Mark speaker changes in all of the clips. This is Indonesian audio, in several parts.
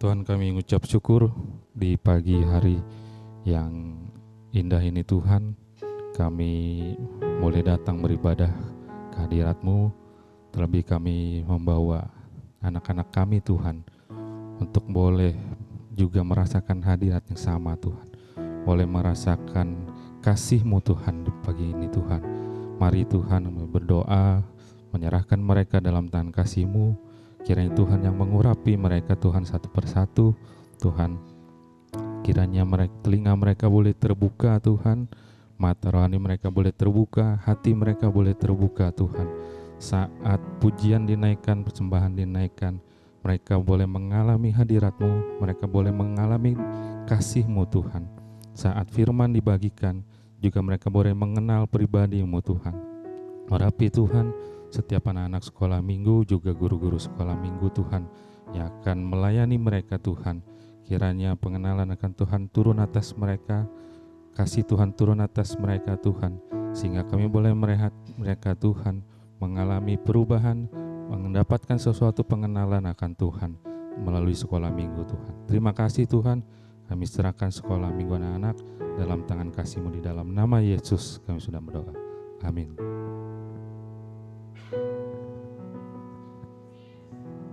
Speaker 1: Tuhan, kami mengucap syukur di pagi hari yang indah ini Tuhan. Kami boleh datang beribadah ke hadirat-Mu, terlebih kami membawa anak-anak kami Tuhan, untuk boleh juga merasakan hadirat yang sama Tuhan. Boleh merasakan kasih-Mu Tuhan di pagi ini Tuhan. Mari Tuhan berdoa, menyerahkan mereka dalam tangan kasih-Mu. Kiranya Tuhan yang mengurapi mereka Tuhan satu persatu Tuhan. Kiranya telinga mereka boleh terbuka Tuhan, mata rohani mereka boleh terbuka, hati mereka boleh terbuka Tuhan. Saat pujian dinaikkan, persembahan dinaikkan, mereka boleh mengalami hadirat-Mu, mereka boleh mengalami kasih-Mu Tuhan. Saat firman dibagikan, juga mereka boleh mengenal pribadi-Mu Tuhan. Urapi Tuhan setiap anak-anak sekolah minggu, juga guru-guru sekolah minggu Tuhan, yang akan melayani mereka Tuhan. Kiranya pengenalan akan Tuhan turun atas mereka, kasih Tuhan turun atas mereka Tuhan, sehingga kami boleh melihat mereka Tuhan mengalami perubahan, mendapatkan sesuatu pengenalan akan Tuhan melalui sekolah minggu Tuhan. Terima kasih Tuhan, kami serahkan sekolah minggu anak-anak dalam tangan kasih-Mu, di dalam nama Yesus kami sudah berdoa. Amin.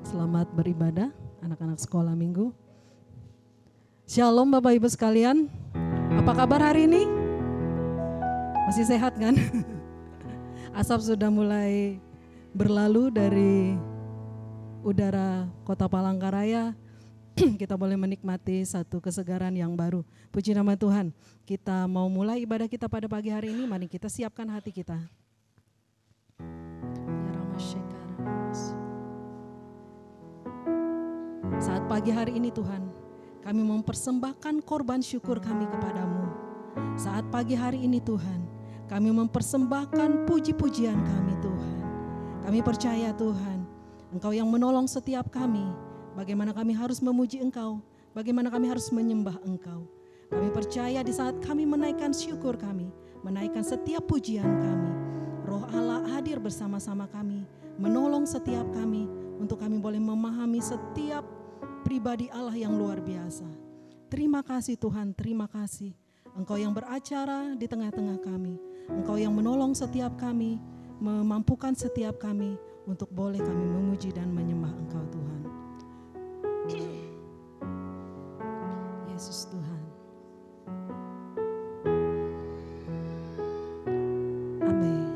Speaker 2: Selamat beribadah anak-anak sekolah minggu. Shalom Bapak Ibu sekalian. Apa kabar hari ini? Masih sehat kan? Asap sudah mulai berlalu dari udara Kota Palangkaraya. Kita boleh menikmati satu kesegaran yang baru. Puji nama Tuhan. Kita mau mulai ibadah kita pada pagi hari ini. Mari kita siapkan hati kita. Saat pagi hari ini Tuhan, kami mempersembahkan korban syukur kami kepadamu. Saat pagi hari ini Tuhan, kami mempersembahkan puji-pujian kami Tuhan. Kami percaya Tuhan, Engkau yang menolong setiap kami. Bagaimana kami harus memuji Engkau, bagaimana kami harus menyembah Engkau. Kami percaya di saat kami menaikkan syukur kami, menaikkan setiap pujian kami, Roh Allah hadir bersama-sama kami, menolong setiap kami, untuk kami boleh memahami setiap pribadi Allah yang luar biasa. Terima kasih Tuhan, terima kasih. Engkau yang beracara di tengah-tengah kami. Engkau yang menolong setiap kami, memampukan setiap kami untuk boleh kami memuji dan menyembah Engkau Tuhan. Yesus Tuhan. Amin.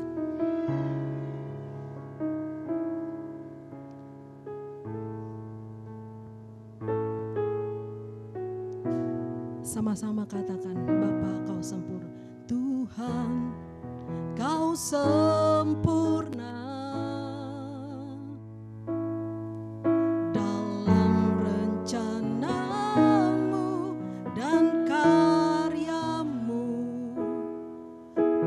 Speaker 2: Sama-sama katakan, Bapa Kau sempurna. Tuhan, Kau sempurna dalam rencana-Mu dan karya-Mu.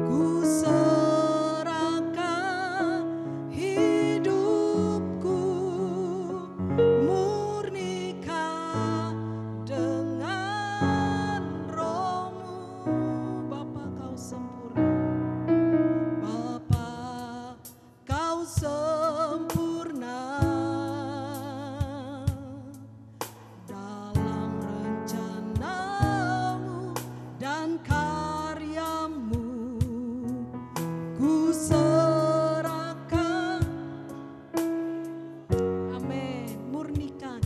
Speaker 2: Ku serahkan hidupku, murnikan dengan Roh-Mu. Bapa Kau sempurna, Bapa Kau sempurna dalam rencana-Mu dan karya-Mu. Ku serahkan, amin, murnikan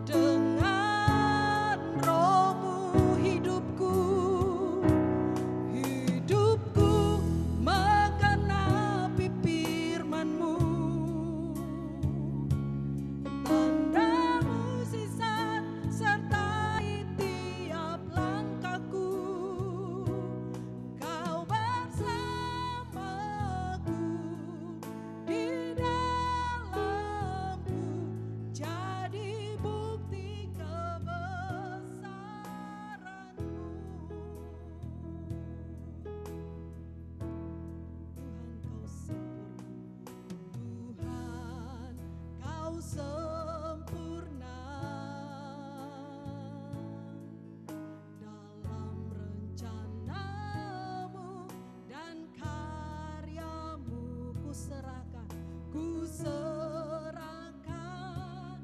Speaker 2: dengan Roh-Mu hidupku menggenapi firman-Mu. Tanda mukjizat sertai tiap langkahku. Kau bersamaku di dalamku, jadi bukti kebesaran-Mu. Tuhan Kau sempurna dalam rencana-Mu dan karya-Mu. Ku serahkan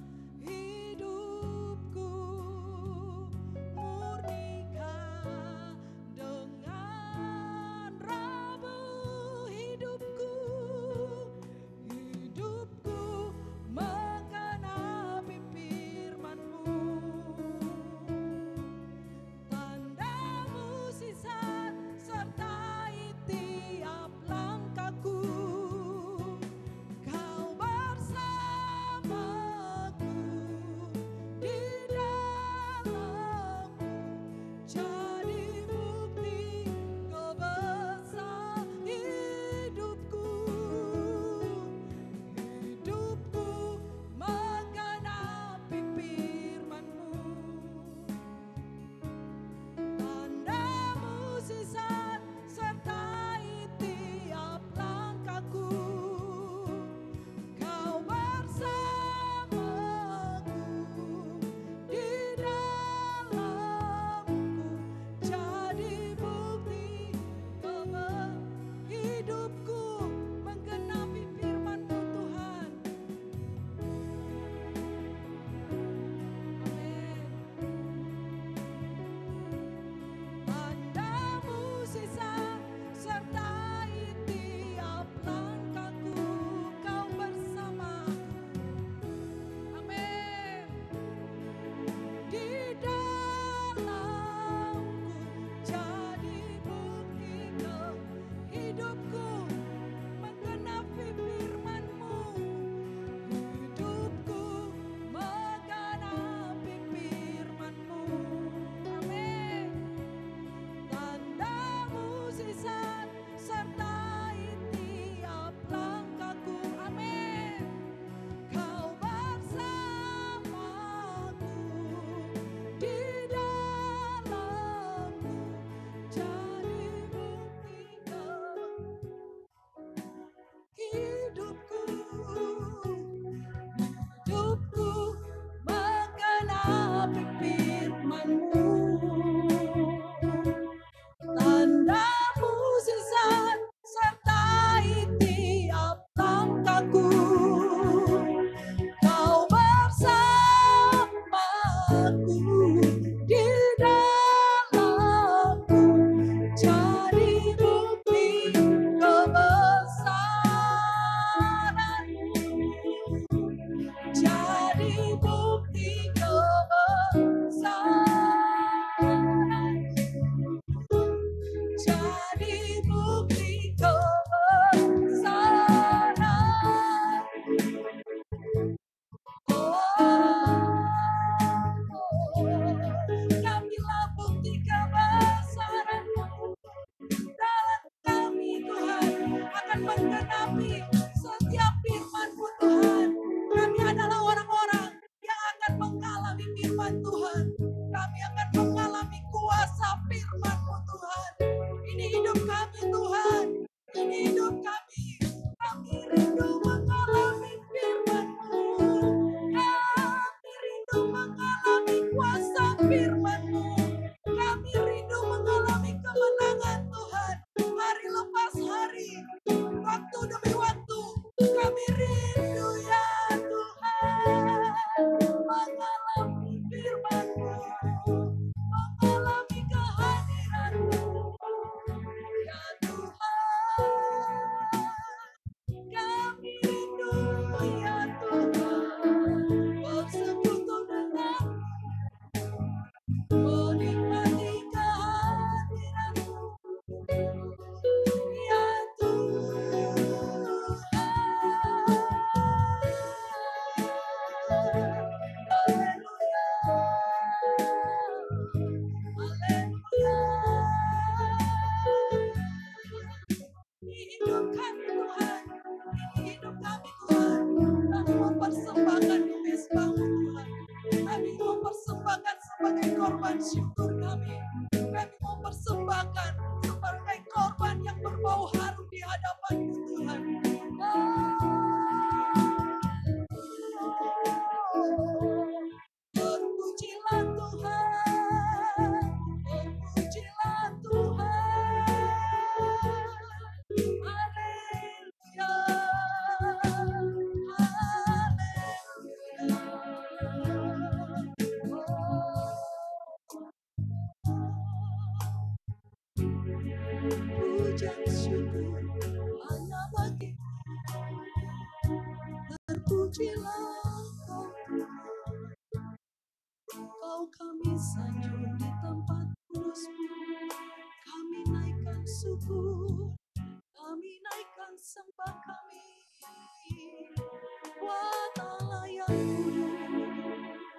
Speaker 2: meresapi setiap firman-Mu Tuhan. Kami adalah orang-orang yang akan mengalami firman Tuhan. Kami akan mengalami kuasa firman-Mu Tuhan. Ini hidup kami Tuhan. Ini hidup kami. Kami rindu mengalami firman-Mu. Kami rindu mengalami kuasa firman-Mu. Kami rindu mengalami kemenangan Tuhan. Hari lepas hari, waktu demi waktu, kami rindu ya Tuhan. Mengalami firman-Mu, mengalami kehadiran-Mu. Ya Tuhan, kami rindu ya Tuhan. Bersekutu dengan menikmati kehadiran-Mu. Ya Tuhan. Haleluya. Haleluya. Ini hidup kami Tuhan. Ini hidup kami Tuhan. Kami mempersembahkan mesbah-Mu Tuhan. Kami mempersembahkan sebagai korban syukur kami. Kami mempersembahkan sebagai korban yang berbau harum di hadapan-Mu Tuhan. Terpujilah Tuhan. Terpujilah Tuhan. Haleluya. Pujian syukur hanya bagi-Mu. Terpujilah Kau kami sanjung di tempat kudus-Mu. Kami naikkan syukur, kami naikkan sembah kami. Buat Allah yang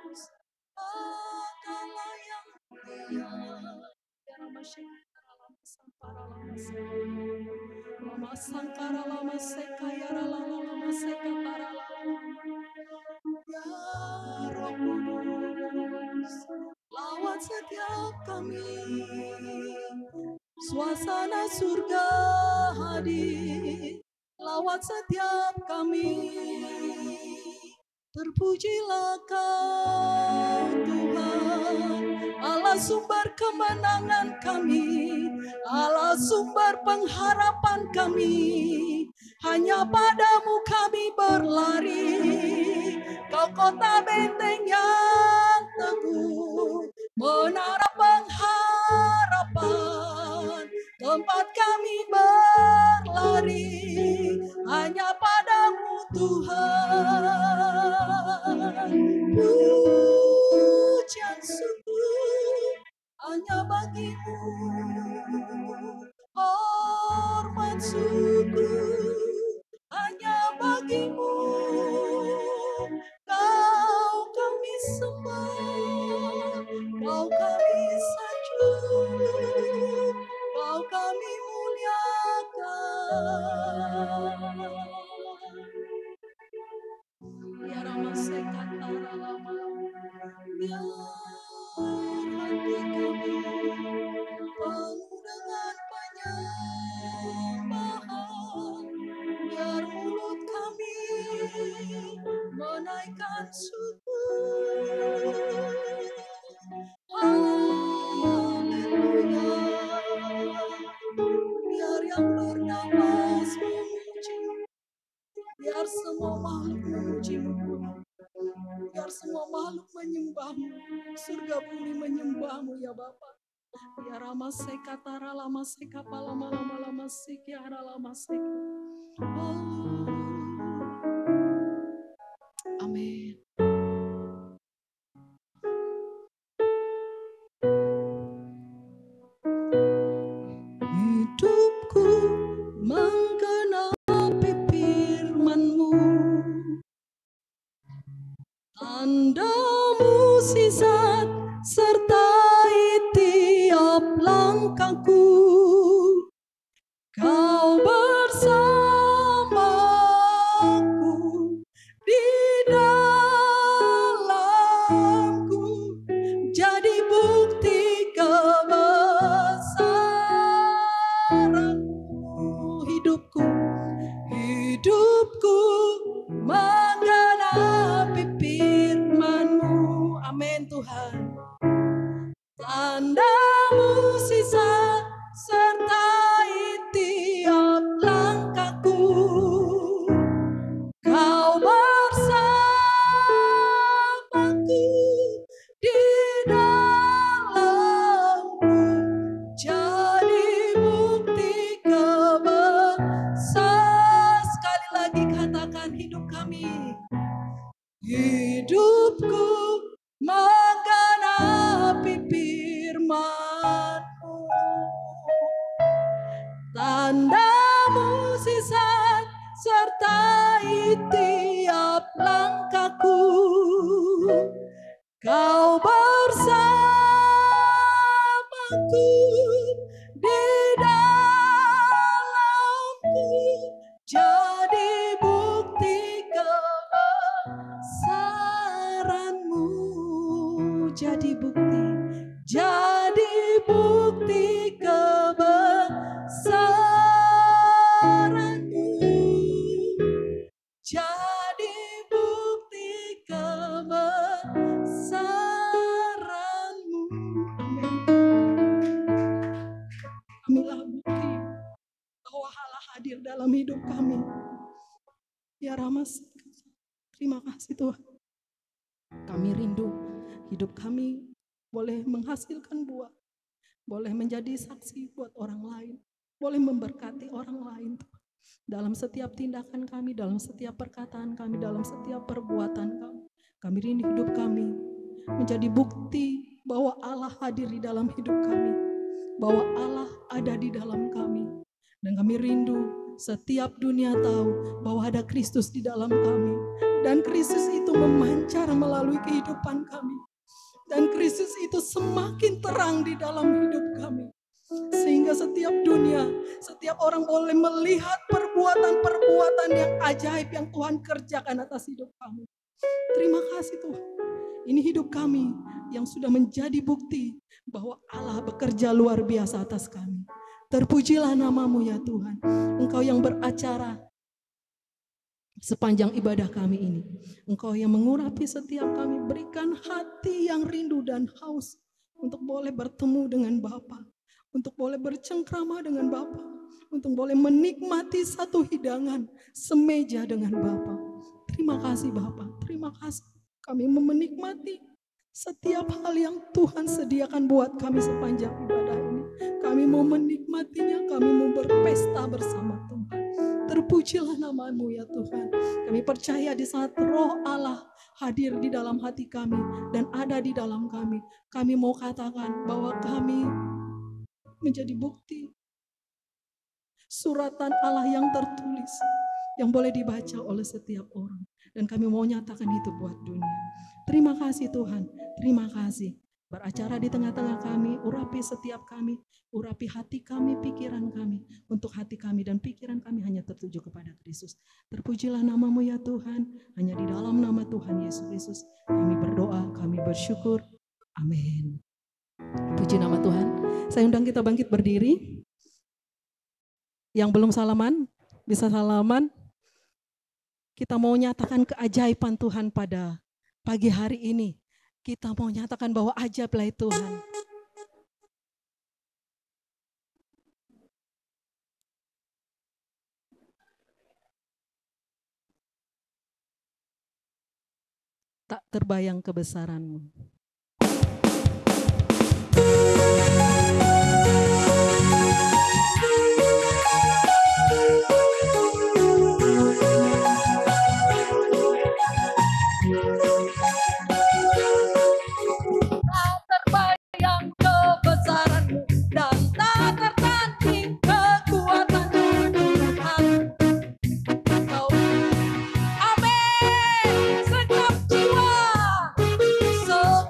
Speaker 2: kudus, Allah yang mulia. Lama sangkara lama seka ya lama seka para ya Roh Kudus, lawat setiap kami. Suasana surga hadir, lawat setiap kami. Terpujilah Kau Tuhan, Allah sumber kemenangan kami, Allah sumber pengharapan kami. Hanya padamu kami berlari, Kau kota benteng yang teguh, menara pengharapan, tempat kami berlari. Hanya padamu Tuhan. Pujian syukur hanya bagi-Mu. Hormat syukur hanya bagi-Mu. Kau kami sembah, Kau kami sanjung, Kau kami muliakan. Ya Rama sekata lama, biar hati kami penuh dengan penyembahan, biar mulut kami menaikkan syukur. Haleluya. Biar yang bernapas memuji, biar semua makhluk memuji-Mu, biar semua makhluk menyembah-Mu, surga bumi menyembah-Mu ya Bapa. Ya Rama seka tara lama seka palama lama seki ara lama seki. Amin. Hidupku menggenapi firman-Mu, tanda mukjizat sertai tiap langkahku. Kau bersama hidupku menggenapi firman-Mu. Amin Tuhan. Tanda mukjizat sertai tiap langkahku. Kau bersamaku di dalamku, jadi bukti kebesaran. Sekali lagi katakan, hidup kami, hidupku menggenapi firman-Mu. Tanda mukjizat sertai tiap langkahku. Kau bersamaku di dalamku, jadi bukti kebesaran-Mu. Jadi bukti kebesaran-Mu. Jadi bukti kebesaran-Mu. Kamilah bukti bahwa Allah hadir dalam hidup kami. Ya Ramas, terima kasih Tuhan. Kami rindu hidup kami boleh menghasilkan buah, boleh menjadi saksi buat orang lain, boleh memberkati orang lain Tuhan. Dalam setiap tindakan kami, dalam setiap perkataan kami, dalam setiap perbuatan kami. Kami rindu hidup kami menjadi bukti bahwa Allah hadir di dalam hidup kami, bahwa Allah ada di dalam kami. Dan kami rindu setiap dunia tahu bahwa ada Kristus di dalam kami. Dan Kristus itu memancar melalui kehidupan kami. Dan Kristus itu semakin terang di dalam hidup kami. Sehingga setiap dunia, setiap orang boleh melihat perbuatan-perbuatan yang ajaib yang Tuhan kerjakan atas hidup kami. Terima kasih Tuhan. Ini hidup kami yang sudah menjadi bukti bahwa Allah bekerja luar biasa atas kami. Terpujilah nama-Mu ya Tuhan. Engkau yang beracara sepanjang ibadah kami ini. Engkau yang mengurapi setiap kami. Berikan hati yang rindu dan haus untuk boleh bertemu dengan Bapa, untuk boleh bercengkrama dengan Bapa, untuk boleh menikmati satu hidangan semeja dengan Bapa. Terima kasih Bapa, terima kasih. Kami menikmati setiap hal yang Tuhan sediakan buat kami sepanjang ibadah ini. Kami mau menikmatinya, kami mau berpesta bersama Tuhan. Terpujilah nama-Mu ya Tuhan. Kami percaya di saat Roh Allah hadir di dalam hati kami dan ada di dalam kami. Kami mau katakan bahwa kami menjadi bukti suratan Allah yang tertulis, yang boleh dibaca oleh setiap orang. Dan kami mau nyatakan itu buat dunia. Terima kasih Tuhan, terima kasih. Beracara di tengah-tengah kami, urapi setiap kami, urapi hati kami, pikiran kami. Untuk hati kami dan pikiran kami hanya tertuju kepada Kristus. Terpujilah nama-Mu ya Tuhan, hanya di dalam nama Tuhan Yesus Kristus. Kami berdoa, kami bersyukur. Amin. Puji nama Tuhan. Saya undang kita bangkit berdiri. Yang belum salaman, bisa salaman. Kita mau nyatakan keajaiban Tuhan pada pagi hari ini. Kita mau nyatakan bahwa ajaiblah Tuhan. Tak terbayang kebesaran-Mu.
Speaker 3: So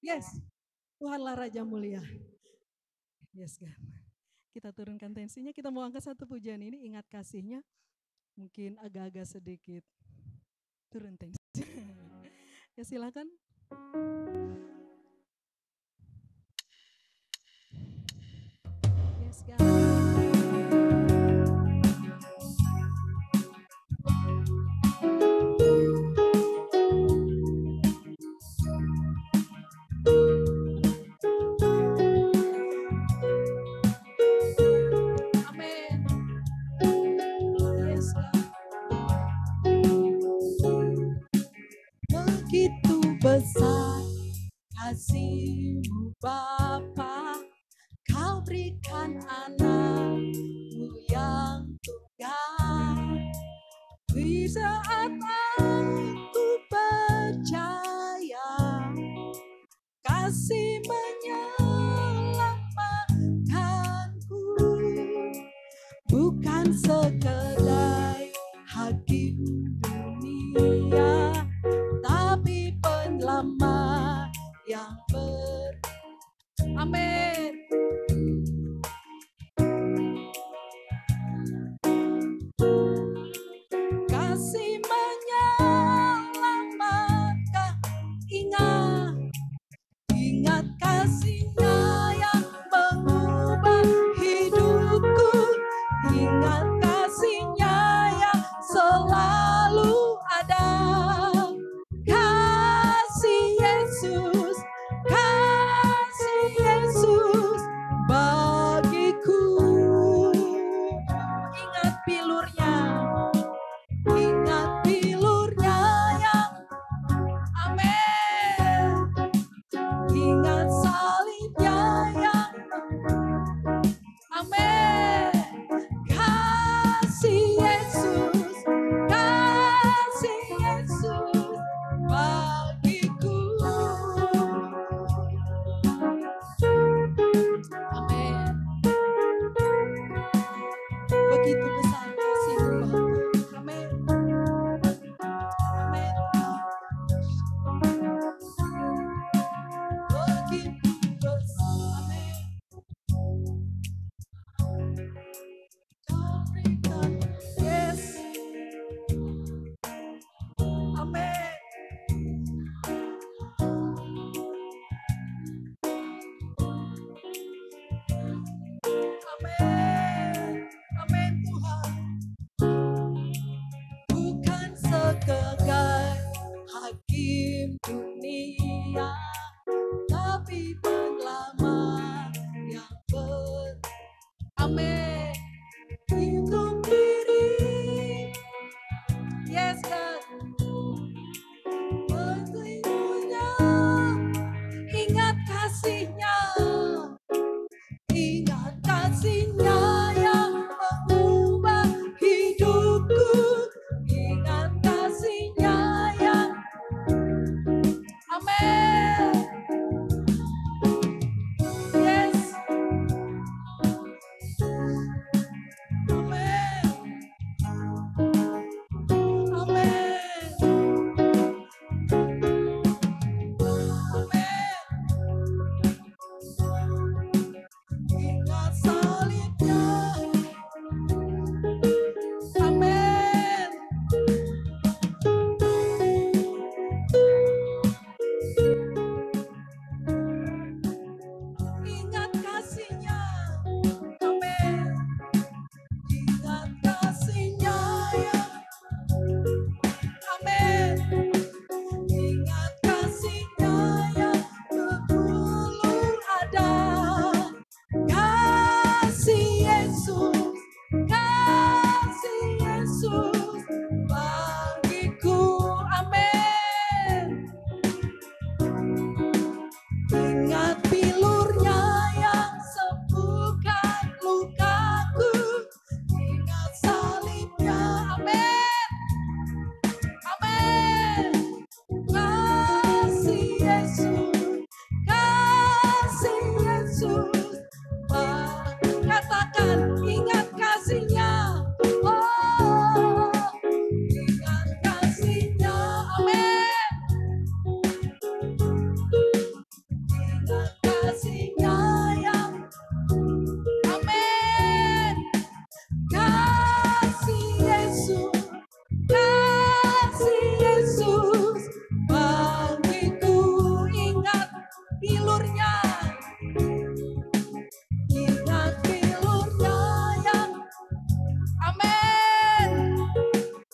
Speaker 2: Yes, Tuhanlah Raja mulia. Yes, God. Kita turunkan tensinya, kita mau angkat satu pujian ini, ingat kasihnya. Mungkin agak-agak sedikit turun tensi. Ya silakan. Yes, God. Begitu besar kasih-Mu Bapa, Kau berikan anak-Mu yang tunggal. Di saat aku percaya, kasih menyelamatkanku, bukan sekedar hakim dunia, tapi penyelamat yang Amin. Kasih menyelamatkan, ingat kasih-Nya yang mengubah hidupku, ingat kasih-Nya yang selalu ada. Kasih Yesus bagiku. Ingat pilurnya yang amin. Ingat salib Amin. Hidup diri, yes God, berlindungnya, ingat kasihnya yang mengubah hidupku, ingat kasihnya yang, amin, yes, amin, ingat salibnya, amin, ingat kasihnya, amin, ingat kasihnya yang, amin, ingat kasihnya yang berbulur ada. Kasih Yesus bagiku, amin. Ingat pilurnya yang sembuhkan lukaku, ingat salibnya, amin, amin. Kasih Yesus katakan ingat kasihnya, oh ingat kasihnya, amin, ingat kasihnya yang, amin. Kasih Yesus bagiku, ingat pilurnya yang, amin,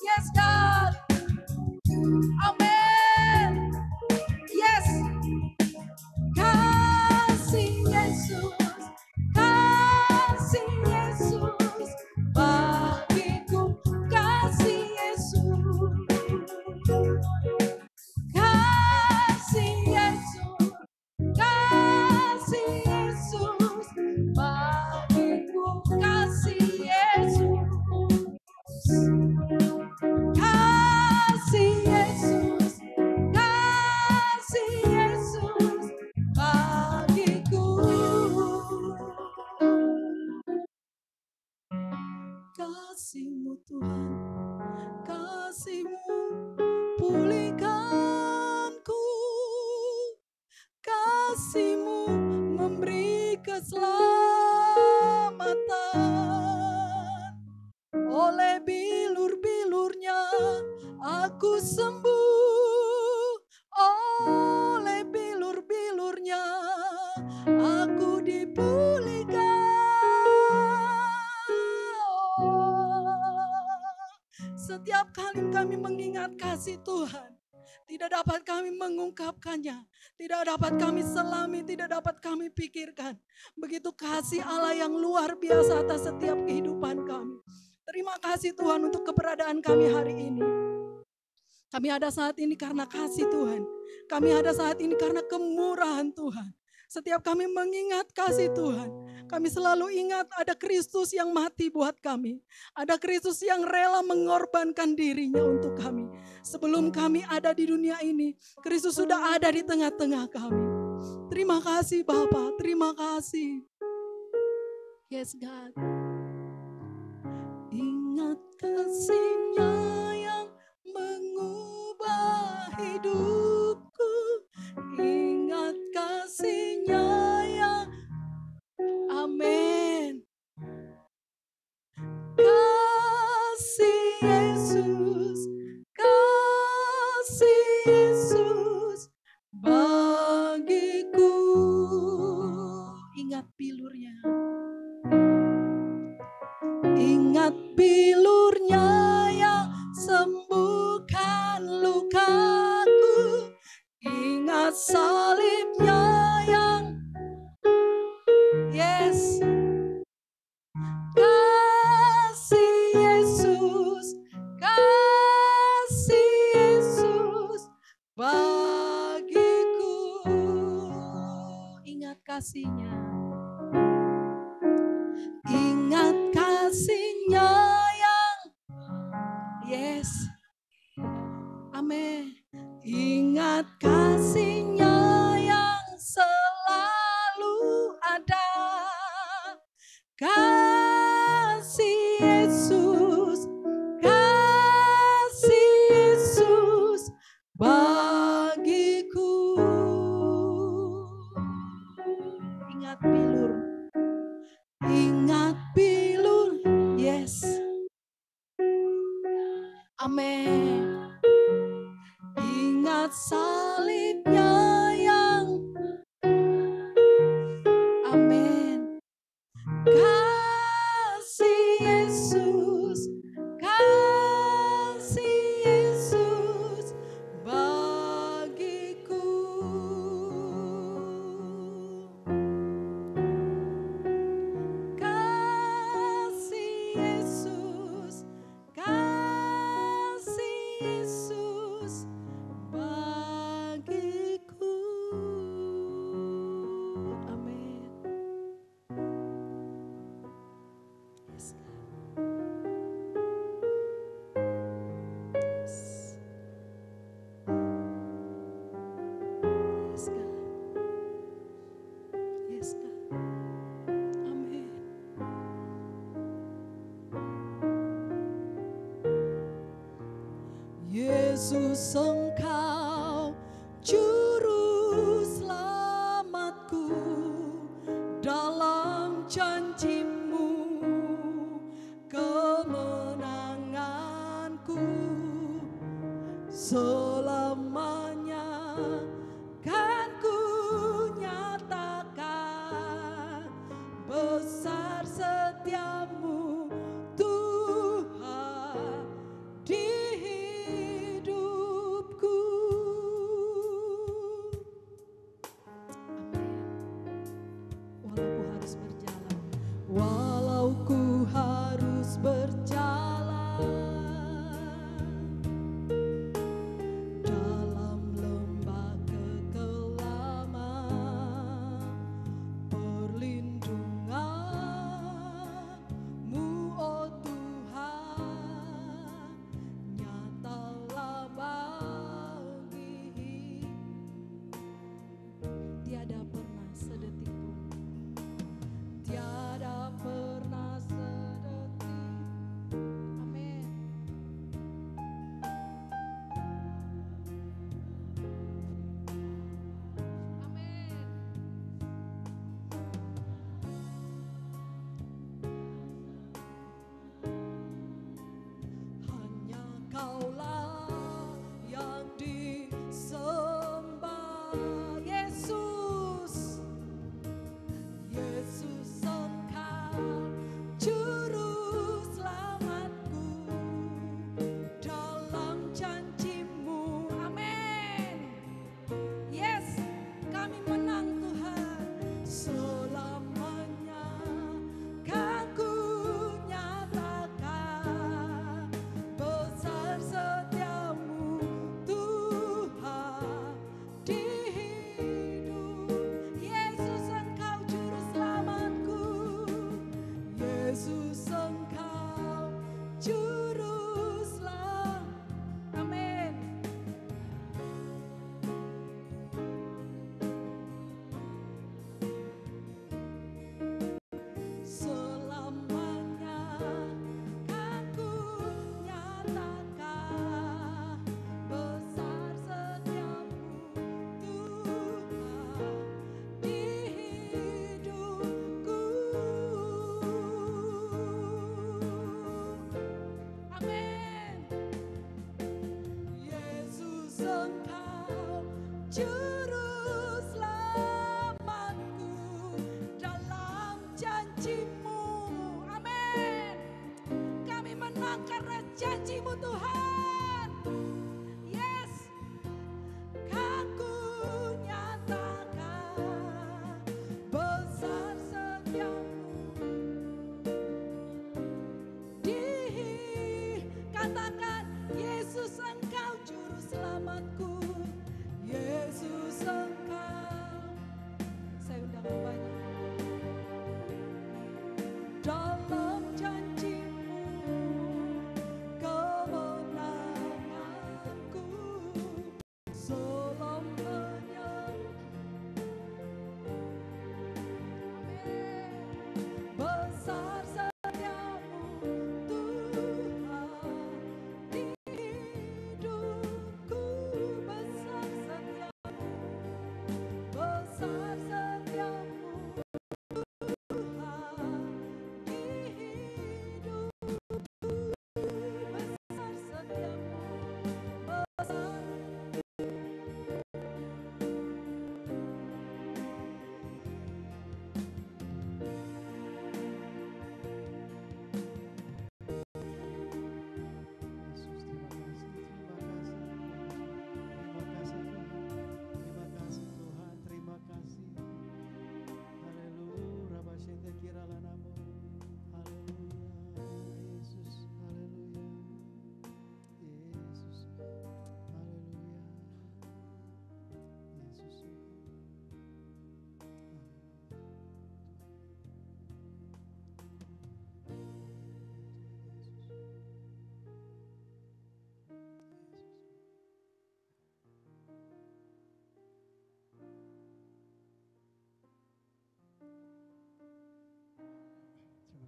Speaker 2: yes God, amin, yes. Kasih Yesus bagiku, kasih Yesus bagiku, kasih Yesus bagiku. Kasih-Mu Tuhan, kasih-Mu pulihkanku, kasih-Mu memberi keselamatan. Oleh bilur-bilurnya aku sembuh, oleh bilur-bilurnya aku dipulihkan. Setiap kali kami mengingat kasih Tuhan, tidak dapat kami mengungkapkannya, tidak dapat kami selami, tidak dapat kami pikirkan. Begitu kasih Allah yang luar biasa atas setiap kehidupan kami. Terima kasih Tuhan untuk keberadaan kami hari ini. Kami ada saat ini karena kasih Tuhan. Kami ada saat ini karena kemurahan Tuhan. Setiap kami mengingat kasih Tuhan, kami selalu ingat ada Kristus yang mati buat kami. Ada Kristus yang rela mengorbankan dirinya untuk kami. Sebelum kami ada di dunia ini, Kristus sudah ada di tengah-tengah kami. Terima kasih Bapa, terima kasih. Yes God. Ingat kasih-Nya yang mengubah hidupku, ingat kasih-Nya yang, amin. Kasih Yesus bagiku, ingat bilurnya. Ingat bilurnya yang sembuhkan lukaku, ingat salibnya yang kasih-Nya. Ingat kasih-Nya yang yes. Amin. Ingat kasih-Nya yang selalu ada. Kasih Yesus, kasih Yesus bagiku. Ingat bilur, yes. Amin. Ingat salibnya yang amin. Kasih Yesus, kasih Yesus bagiku. Kasih Yesus, kasih Yesus bagiku. Amin. Yes, God. Yes. Yes, God. Yes, God. Amin. Yesus, Engkau juru selamatku, dalam janji-Mu kemenanganku selamanya kan ku nyatakan besar setiamu Tuhan di hidupku. Amin. Walau ku harus berjalan dalam lembah kekelaman, perlindungan-Mu, oh Tuhan, nyatalah bagi. Tiada pernah sedetik pun, tiada pernah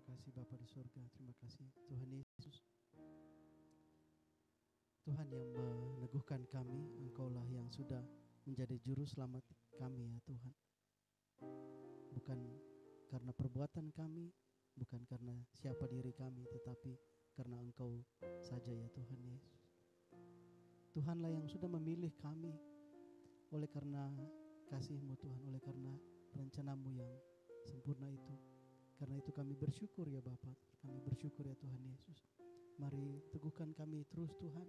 Speaker 3: kasih Bapa di surga, terima kasih Tuhan Yesus. Tuhan yang meneguhkan kami, Engkaulah yang sudah menjadi juru selamat kami ya Tuhan. Bukan karena perbuatan kami, bukan karena siapa diri kami, tetapi karena Engkau saja ya Tuhan Yesus. Tuhanlah yang sudah memilih kami oleh karena kasih-Mu Tuhan, oleh karena rencana-Mu yang sempurna itu. Karena itu kami bersyukur ya Bapa, kami bersyukur ya Tuhan Yesus. Mari teguhkan kami terus Tuhan,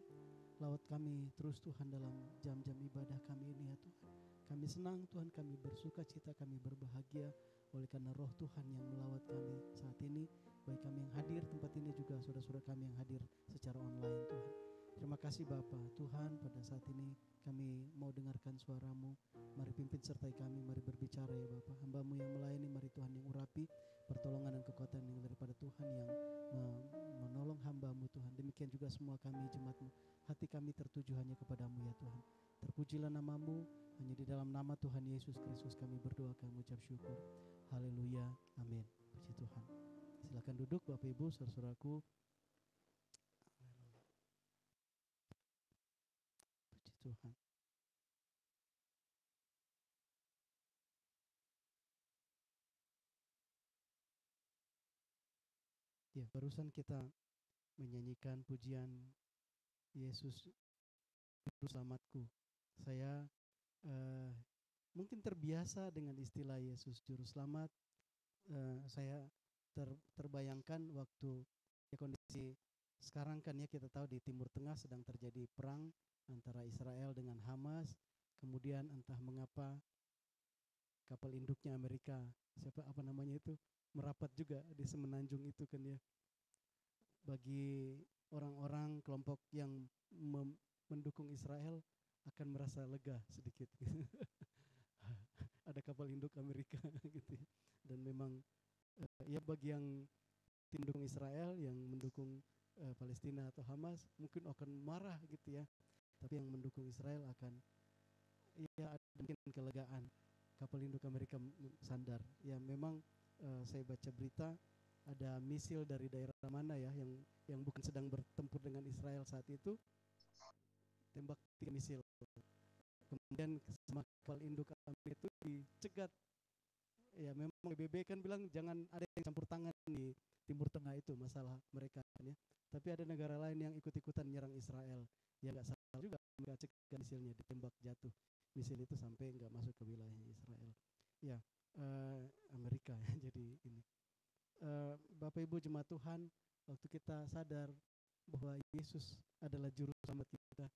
Speaker 3: lawat kami terus Tuhan dalam jam-jam ibadah kami ini ya Tuhan. Kami senang Tuhan, kami bersuka cita, kami berbahagia oleh karena roh Tuhan yang melawat kami saat ini. Baik kami yang hadir tempat ini juga saudara-saudara kami yang hadir secara online Tuhan. Terima kasih Bapa. Tuhan, pada saat ini kami mau dengarkan suara-Mu. Mari pimpin sertai kami, mari berbicara ya Bapa. Hamba-Mu yang melayani, mari Tuhan yang urapi pertolongan dan kekuatan yang daripada Tuhan yang menolong hamba-Mu Tuhan. Demikian juga semua kami jemaat-Mu. Hati kami tertuju hanya kepadamu ya Tuhan. Terpujilah nama-Mu, hanya di dalam nama Tuhan Yesus Kristus kami berdoa, kami ucap syukur. Haleluya, amin. Puji Tuhan. Silakan duduk Bapak Ibu, saudara-saudaraku. Puji Tuhan. Ya, barusan kita menyanyikan pujian Yesus Juru Selamatku. Saya mungkin terbiasa dengan istilah Yesus Juru Selamat. Saya terbayangkan waktu ya kondisi sekarang kan ya kita tahu di Timur Tengah sedang terjadi perang antara Israel dengan Hamas. Kemudian entah mengapa kapal induknya Amerika, apa namanya itu, merapat juga di semenanjung itu kan ya. Bagi orang-orang kelompok yang mendukung Israel akan merasa lega sedikit. Ada kapal induk Amerika gitu ya. Dan memang ya bagi yang tim dukung Israel, yang mendukung Palestina atau Hamas mungkin akan marah gitu ya. Tapi yang mendukung Israel akan ya ada mungkin kelegaan. Kapal induk Amerika sandar. Ya memang saya baca berita ada misil dari daerah mana ya yang bukan sedang bertempur dengan Israel saat itu, tembak 3 misil. Kemudian sama kapal induk Amerika itu dicegat. Ya memang PBB kan bilang jangan ada yang campur tangan di Timur Tengah itu masalah mereka kan ya. Tapi ada negara lain yang ikut-ikutan nyerang Israel. Ya nggak salah juga mereka cegah misilnya, ditembak jatuh. Misil itu sampai nggak masuk ke wilayah Israel. Ya Amerika ya, jadi ini. Bapak Ibu jemaat Tuhan, waktu kita sadar bahwa Yesus adalah juru selamat kita,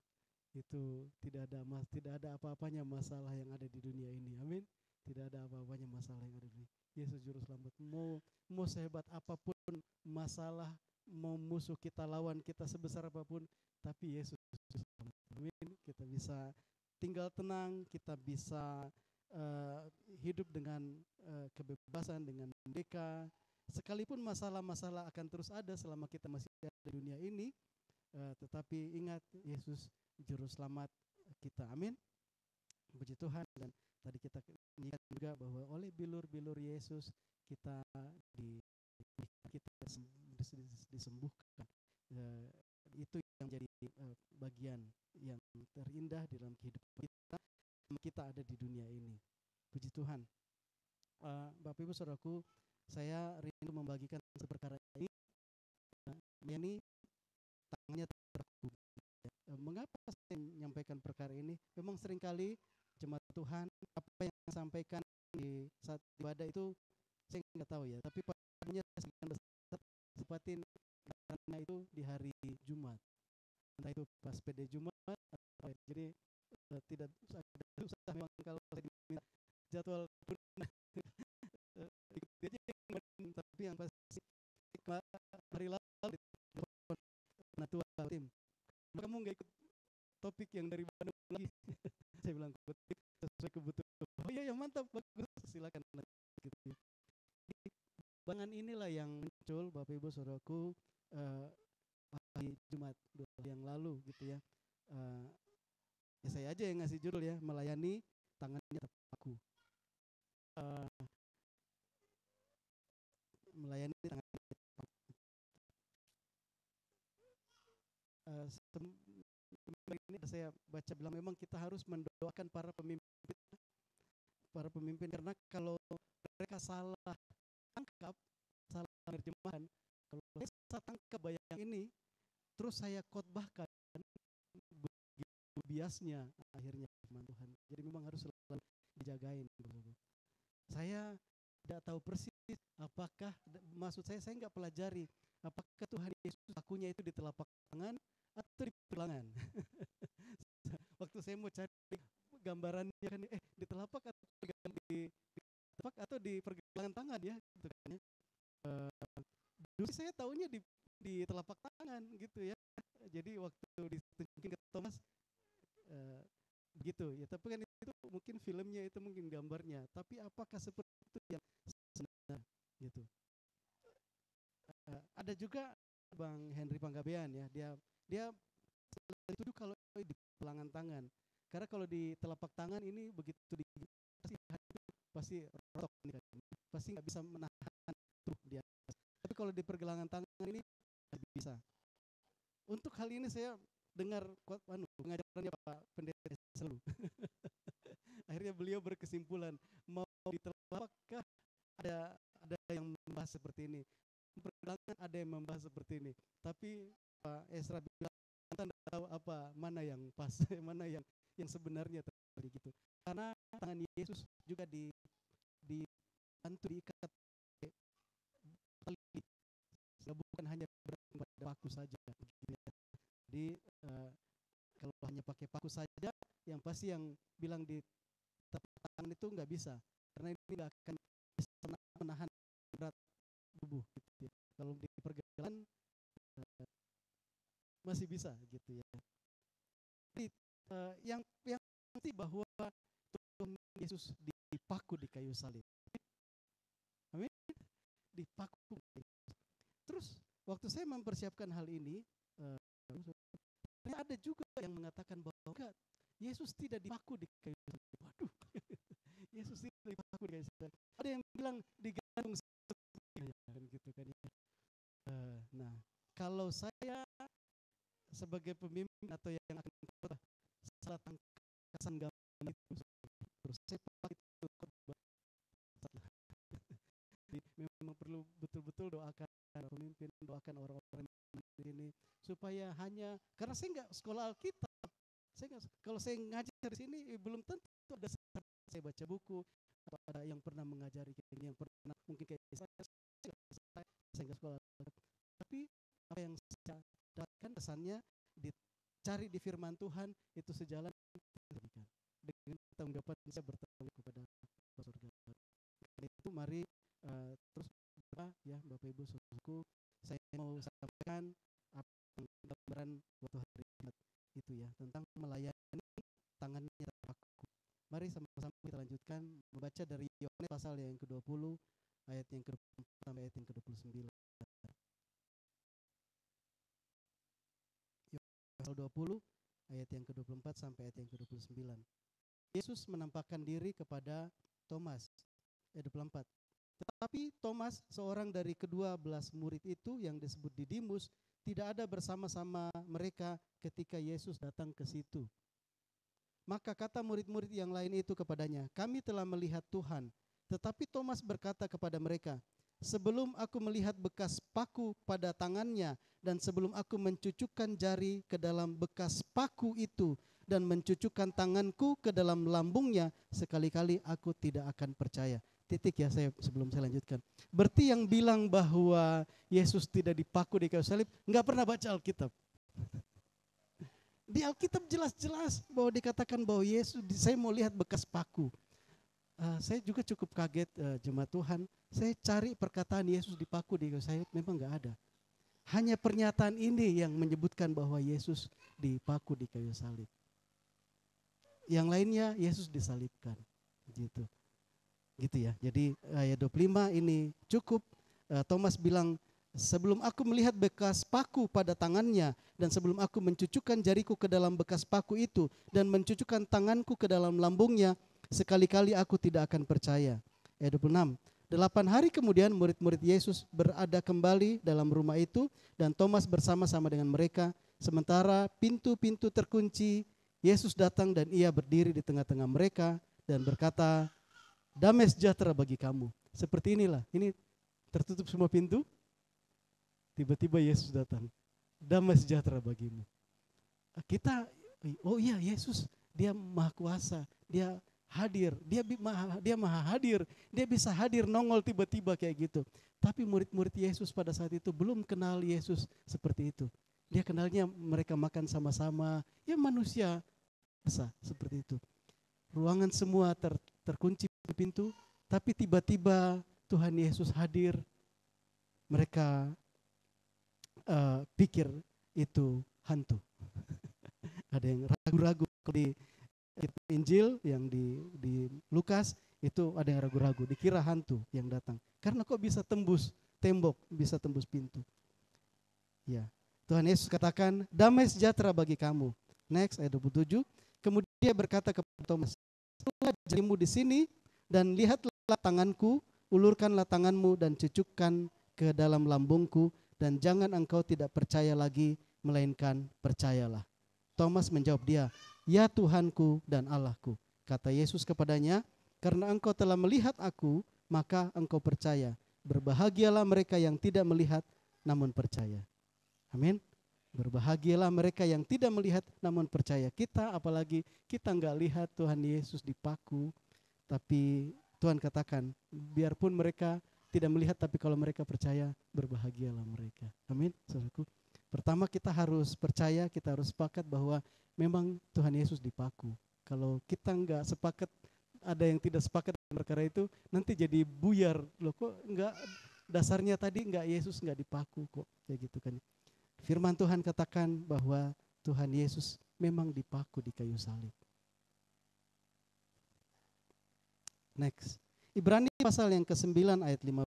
Speaker 3: itu tidak ada apa-apanya masalah yang ada di dunia ini. Amin. Tidak ada apa-apanya masalah yang ada di dunia. Yesus juru selamat. Mau sehebat apapun masalah, mau musuh kita lawan kita sebesar apapun, tapi Yesus juru selamat. Amin. Kita bisa tinggal tenang, kita bisa hidup dengan kebebasan, dengan merdeka. Sekalipun masalah-masalah akan terus ada selama kita masih ada di dunia ini, tetapi ingat Yesus juru selamat kita. Amin. Puji Tuhan. Dan tadi kita ingat juga bahwa oleh bilur-bilur Yesus kita disembuhkan. Itu yang jadi bagian yang terindah di dalam kehidupan kita ada di dunia ini. Puji Tuhan. Bapak Ibu Saudaraku, saya rindu membagikan perkara ini. Ini tangannya terkaku. Mengapa saya menyampaikan perkara ini? Memang seringkali jemaat Tuhan apa yang disampaikan di saat ibadah itu saya nggak tahu ya. Tapi padanya sebagian besar sepatin karena itu di hari Jumat. Entah itu pas PD Jumat atau jadi tidak susah memang kalau saya diminta jadwal ikuti aja, tapi yang pasti hari lalu Natua tim kamu nggak ikut topik yang dari Bandung lagi. Saya bilang topik sesuai kebutuhan. Oh iya ya mantap, bagus, silakan gitu. Bangan inilah yang muncul Bapak Ibu Saudaraku hari Jumat 2 hari yang lalu gitu ya. Ya saya aja yang ngasih judul ya, melayani tangannya terpaku. Melayani tangannya ini saya baca bilang memang kita harus mendoakan para pemimpin karena kalau mereka salah tangkap, salah terjemahan, kalau saya salah tangkap bayang ini, terus saya khotbahkan, begitu biasnya akhirnya firman Tuhan. Jadi memang harus selalu dijagain. Saya tidak tahu persis apakah, maksud saya nggak pelajari apakah Tuhan Yesus akunya itu di telapak tangan atau di pergelangan. Waktu saya mau cari gambarannya kan, di telapak atau di telapak atau di pergelangan tangan ya, gitu kan ya. Dulu saya tahunya di telapak tangan gitu ya. Jadi waktu ditunjukin ke Thomas begitu ya, tapi kan itu mungkin filmnya, itu mungkin gambarnya, tapi apakah seperti itu yang sebenarnya gitu. Ada juga Bang Henry Panggabean ya, dia itu kalau di pergelangan tangan, karena kalau di telapak tangan ini begitu pasti rotok nih, pasti nggak bisa menahan tuh di atas. Tapi kalau di pergelangan tangan ini bisa. Untuk hal ini saya dengar pengajarannya Pak Pendeta selalu. Akhirnya beliau berkesimpulan mau di telapakkah ada yang membahas seperti ini, pergelangan ada yang membahas seperti ini. Tapi Pak Esra bilang kita tidak tahu apa mana yang pas, mana yang sebenarnya terjadi gitu. Karena tangan Yesus juga dibantu diikat tali, bukan hanya pada paku saja. Gitu ya. Jadi kalau hanya pakai paku saja, yang pasti yang bilang di tangan itu nggak bisa, karena ini nggak akan bisa menahan berat tubuh. Gitu ya. Kalau di pergelangan masih bisa gitu ya. Jadi yang pasti bahwa Tuhan Yesus dipaku di kayu salib. Amin. Dipaku. Terus waktu saya mempersiapkan hal ini, ada juga yang mengatakan bahwa Yesus tidak dipaku di kayu salib. Waduh, Yesus tidak dipaku di kayu salib. Ada yang bilang digantung gitu kan ya. Nah, kalau saya sebagai pemimpin atau yang akan khotbah salah tangkasan gambar itu, terus saya pakai itu khotbah. Memang perlu betul-betul doakan pemimpin, doakan orang-orang ini supaya hanya karena saya nggak sekolah Alkitab, kalau saya ngajar di sini belum tentu ada saya baca buku atau ada yang pernah mengajari kayak gini, yang pernah mungkin kayak saya nggak sekolah Alkitab, tapi apa yang saya dapatkan kesannya dicari di firman Tuhan itu sejalan dengan tanggapan saya bertemu kepada surga. Karena itu mari terus ya Bapak Ibu saudaraku, saya mau sampaikan gambaran waktu hari Jumat itu ya, tentang melayani tangannya terpaku. Mari sama-sama kita lanjutkan membaca dari Yohanes pasal yang ke-20 ayat yang ke-24 sampai ayat yang ke-29. Pasal 20 ayat yang ke-24 sampai ayat yang ke-29. Yesus menampakkan diri kepada Thomas. Ayat 24. Tetapi Thomas, seorang dari kedua belas murid itu yang disebut Didimus, tidak ada bersama-sama mereka ketika Yesus datang ke situ. Maka kata murid-murid yang lain itu kepadanya, kami telah melihat Tuhan. Tetapi Thomas berkata kepada mereka, sebelum aku melihat bekas paku pada tangannya dan sebelum aku mencucukkan jari ke dalam bekas paku itu dan mencucukkan tanganku ke dalam lambungnya, sekali-kali aku tidak akan percaya. Titik ya, sebelum saya lanjutkan. Berarti yang bilang bahwa Yesus tidak dipaku di kayu salib nggak pernah baca Alkitab. Di Alkitab jelas-jelas bahwa dikatakan bahwa Yesus, saya mau lihat bekas paku. Saya juga cukup kaget jemaat Tuhan. Saya cari perkataan Yesus dipaku di kayu salib, memang nggak ada. Hanya pernyataan ini yang menyebutkan bahwa Yesus dipaku di kayu salib. Yang lainnya Yesus disalibkan, gitu. Gitu ya. Jadi ayat 25 ini cukup. Thomas bilang, sebelum aku melihat bekas paku pada tangannya dan sebelum aku mencucukkan jariku ke dalam bekas paku itu dan mencucukkan tanganku ke dalam lambungnya, sekali-kali aku tidak akan percaya. Ayat 26. 8 hari kemudian murid-murid Yesus berada kembali dalam rumah itu dan Thomas bersama-sama dengan mereka. Sementara pintu-pintu terkunci, Yesus datang dan ia berdiri di tengah-tengah mereka dan berkata, damai sejahtera bagi kamu. Seperti inilah, ini tertutup semua pintu, tiba-tiba Yesus datang. Damai sejahtera bagimu. Kita, oh iya Yesus, dia maha kuasa, dia hadir, dia maha hadir, dia bisa hadir nongol tiba-tiba kayak gitu. Tapi murid-murid Yesus pada saat itu belum kenal Yesus seperti itu. Dia kenalnya mereka makan sama-sama, ya manusia biasa seperti itu. Ruangan semua terkunci pintu, tapi tiba-tiba Tuhan Yesus hadir. Mereka pikir itu hantu. Ada yang ragu-ragu di Injil yang di Lukas itu ada yang ragu-ragu, dikira hantu yang datang. Karena kok bisa tembus tembok, bisa tembus pintu. Ya, Tuhan Yesus katakan, damai sejahtera bagi kamu. Next, ayat 27. Kemudian dia berkata kepada Thomas, "Taruhlah jarimu di sini dan lihatlah tanganku, ulurkanlah tanganmu dan cucukkan ke dalam lambungku, dan jangan engkau tidak percaya lagi, melainkan percayalah." Thomas menjawab dia, "Ya Tuhanku dan Allahku." Kata Yesus kepadanya, "Karena engkau telah melihat aku, maka engkau percaya. Berbahagialah mereka yang tidak melihat namun percaya." Amin. Berbahagialah mereka yang tidak melihat namun percaya. Kita apalagi kita enggak lihat Tuhan Yesus dipaku, tapi Tuhan katakan, biarpun mereka tidak melihat, tapi kalau mereka percaya, berbahagialah mereka. Amin, saudaraku. Pertama kita harus percaya, kita harus sepakat bahwa memang Tuhan Yesus dipaku. Kalau kita enggak sepakat, ada yang tidak sepakat dengan perkara itu, nanti jadi buyar. Loh kok enggak, dasarnya tadi enggak Yesus enggak dipaku kok, kayak gitu kan. Firman Tuhan katakan bahwa Tuhan Yesus memang dipaku di kayu salib. Next. Ibrani pasal yang ke-9 ayat 15.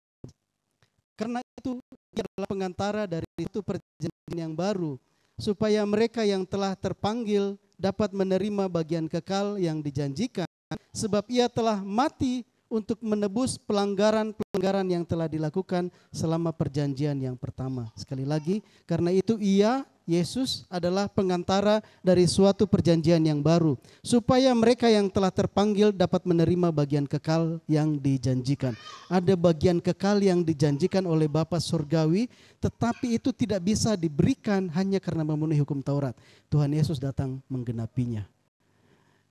Speaker 3: Karena itu ia adalah pengantara dari itu perjanjian yang baru, supaya mereka yang telah terpanggil dapat menerima bagian kekal yang dijanjikan, sebab ia telah mati untuk menebus pelanggaran-pelanggaran yang telah dilakukan selama perjanjian yang pertama. Sekali lagi, karena itu ia, Yesus, adalah pengantara dari suatu perjanjian yang baru, supaya mereka yang telah terpanggil dapat menerima bagian kekal yang dijanjikan. Ada bagian kekal yang dijanjikan oleh Bapa Surgawi, tetapi itu tidak bisa diberikan hanya karena memenuhi hukum Taurat. Tuhan Yesus datang menggenapinya.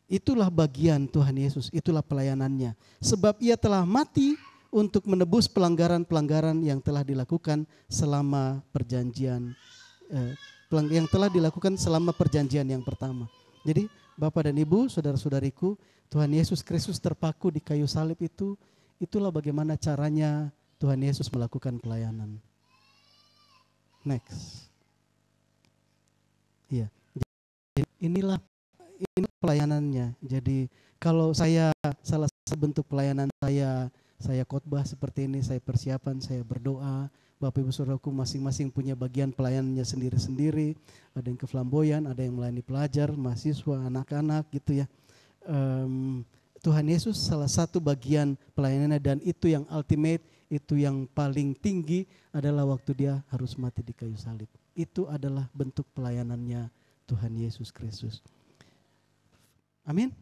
Speaker 3: Itulah bagian Tuhan Yesus, itulah pelayanannya. Sebab ia telah mati untuk menebus pelanggaran-pelanggaran yang telah dilakukan selama perjanjian yang pertama. Jadi Bapak dan Ibu, saudara-saudariku, Tuhan Yesus Kristus terpaku di kayu salib itu, itulah bagaimana caranya Tuhan Yesus melakukan pelayanan. Next. Iya. Inilah ini pelayanannya. Jadi kalau saya salah satu bentuk pelayanan saya khotbah seperti ini, saya persiapan, saya berdoa. Bapak Ibu Saudaraku masing-masing punya bagian pelayanannya sendiri-sendiri. Ada yang keflamboyan, ada yang melayani pelajar, mahasiswa, anak-anak gitu ya. Tuhan Yesus salah satu bagian pelayanannya, dan itu yang ultimate, itu yang paling tinggi adalah waktu dia harus mati di kayu salib. Itu adalah bentuk pelayanannya Tuhan Yesus Kristus. Amin.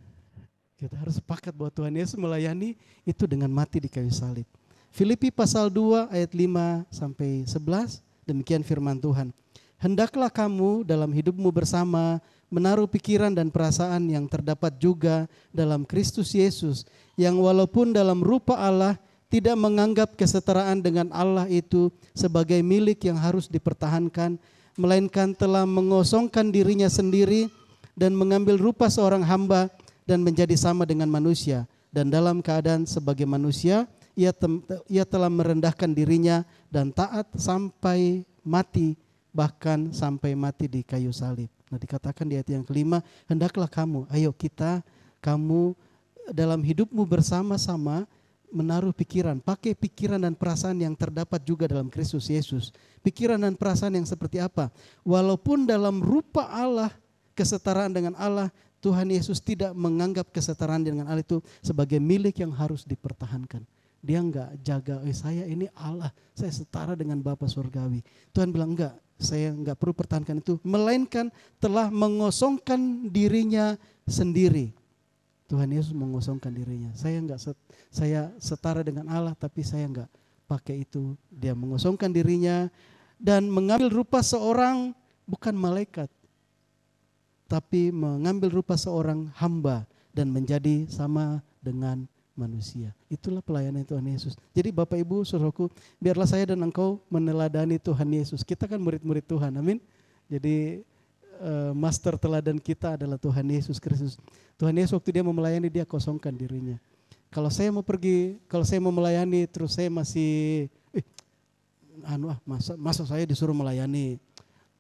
Speaker 3: Kita harus sepakat bahwa Tuhan Yesus melayani itu dengan mati di kayu salib. Filipi pasal 2 ayat 5 sampai 11, demikian firman Tuhan. Hendaklah kamu dalam hidupmu bersama menaruh pikiran dan perasaan yang terdapat juga dalam Kristus Yesus, yang walaupun dalam rupa Allah tidak menganggap kesetaraan dengan Allah itu sebagai milik yang harus dipertahankan, melainkan telah mengosongkan dirinya sendiri dan mengambil rupa seorang hamba dan menjadi sama dengan manusia. Dan dalam keadaan sebagai manusia, ia telah merendahkan dirinya dan taat sampai mati, bahkan sampai mati di kayu salib. Nah, dikatakan di ayat yang kelima, hendaklah kamu, kamu dalam hidupmu bersama-sama menaruh pikiran, pakai pikiran dan perasaan yang terdapat juga dalam Kristus Yesus. Pikiran dan perasaan yang seperti apa? Walaupun dalam rupa Allah, kesetaraan dengan Allah, Tuhan Yesus tidak menganggap kesetaraan dengan Allah itu sebagai milik yang harus dipertahankan. Dia enggak jaga, saya ini Allah, saya setara dengan Bapa Surgawi. Tuhan bilang enggak, Saya nggak perlu pertahankan itu, melainkan telah mengosongkan dirinya sendiri. Tuhan Yesus mengosongkan dirinya. Saya setara dengan Allah, tapi saya nggak pakai itu. Dia mengosongkan dirinya dan mengambil rupa seorang bukan malaikat, tapi mengambil rupa seorang hamba dan menjadi sama dengan manusia. Itulah pelayanan Tuhan Yesus. Jadi Bapak Ibu saudaraku, biarlah saya dan engkau meneladani Tuhan Yesus. Kita kan murid-murid Tuhan, amin. Jadi master teladan kita adalah Tuhan Yesus Kristus. Tuhan Yesus waktu dia mau melayani, dia kosongkan dirinya. Kalau saya mau pergi, kalau saya mau melayani terus saya masih masa saya disuruh melayani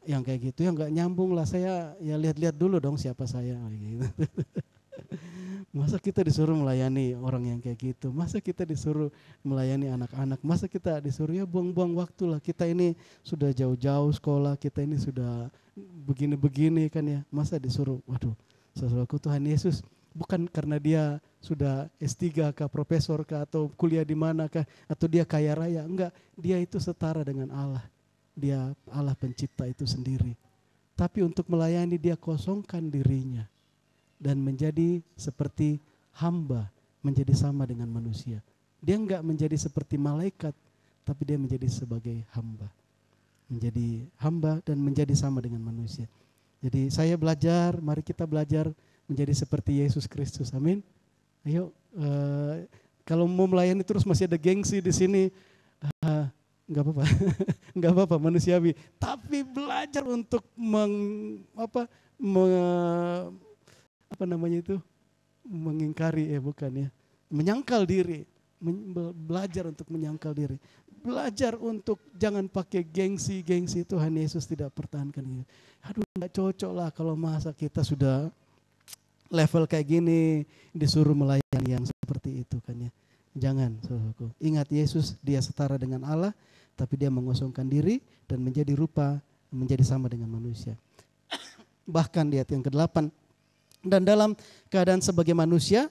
Speaker 3: yang kayak gitu, ya nggak nyambung lah. Saya ya lihat-lihat dulu dong siapa saya gitu. Masa kita disuruh melayani orang yang kayak gitu, masa kita disuruh melayani anak-anak, masa kita disuruh, ya buang-buang waktu lah. Kita ini sudah jauh-jauh sekolah, kita ini sudah begini-begini kan ya, masa disuruh. Waduh, saudaraku, Tuhan Yesus bukan karena dia sudah S3 kah, profesor kah, atau kuliah di mana kah, atau dia kaya raya, enggak. Dia itu setara dengan Allah. Dia Allah pencipta itu sendiri. Tapi untuk melayani dia kosongkan dirinya dan menjadi seperti hamba, menjadi sama dengan manusia. Dia enggak menjadi seperti malaikat, tapi dia menjadi sebagai hamba. Menjadi hamba dan menjadi sama dengan manusia. Jadi saya belajar, mari kita belajar menjadi seperti Yesus Kristus. Amin. Ayo, kalau mau melayani terus masih ada gengsi di sini, enggak apa-apa. Enggak apa-apa, manusiawi. Tapi belajar untuk mengingkari, menyangkal diri. Belajar untuk menyangkal diri. Belajar untuk jangan pakai gengsi Tuhan Yesus tidak pertahankan gitu. Aduh, enggak cocok lah kalau masa kita sudah level kayak gini disuruh melayani yang seperti itu kan ya. Jangan, saudaraku. Ingat Yesus, dia setara dengan Allah, tapi dia mengosongkan diri dan menjadi sama dengan manusia. Bahkan di ayat yang ke-8, dan dalam keadaan sebagai manusia,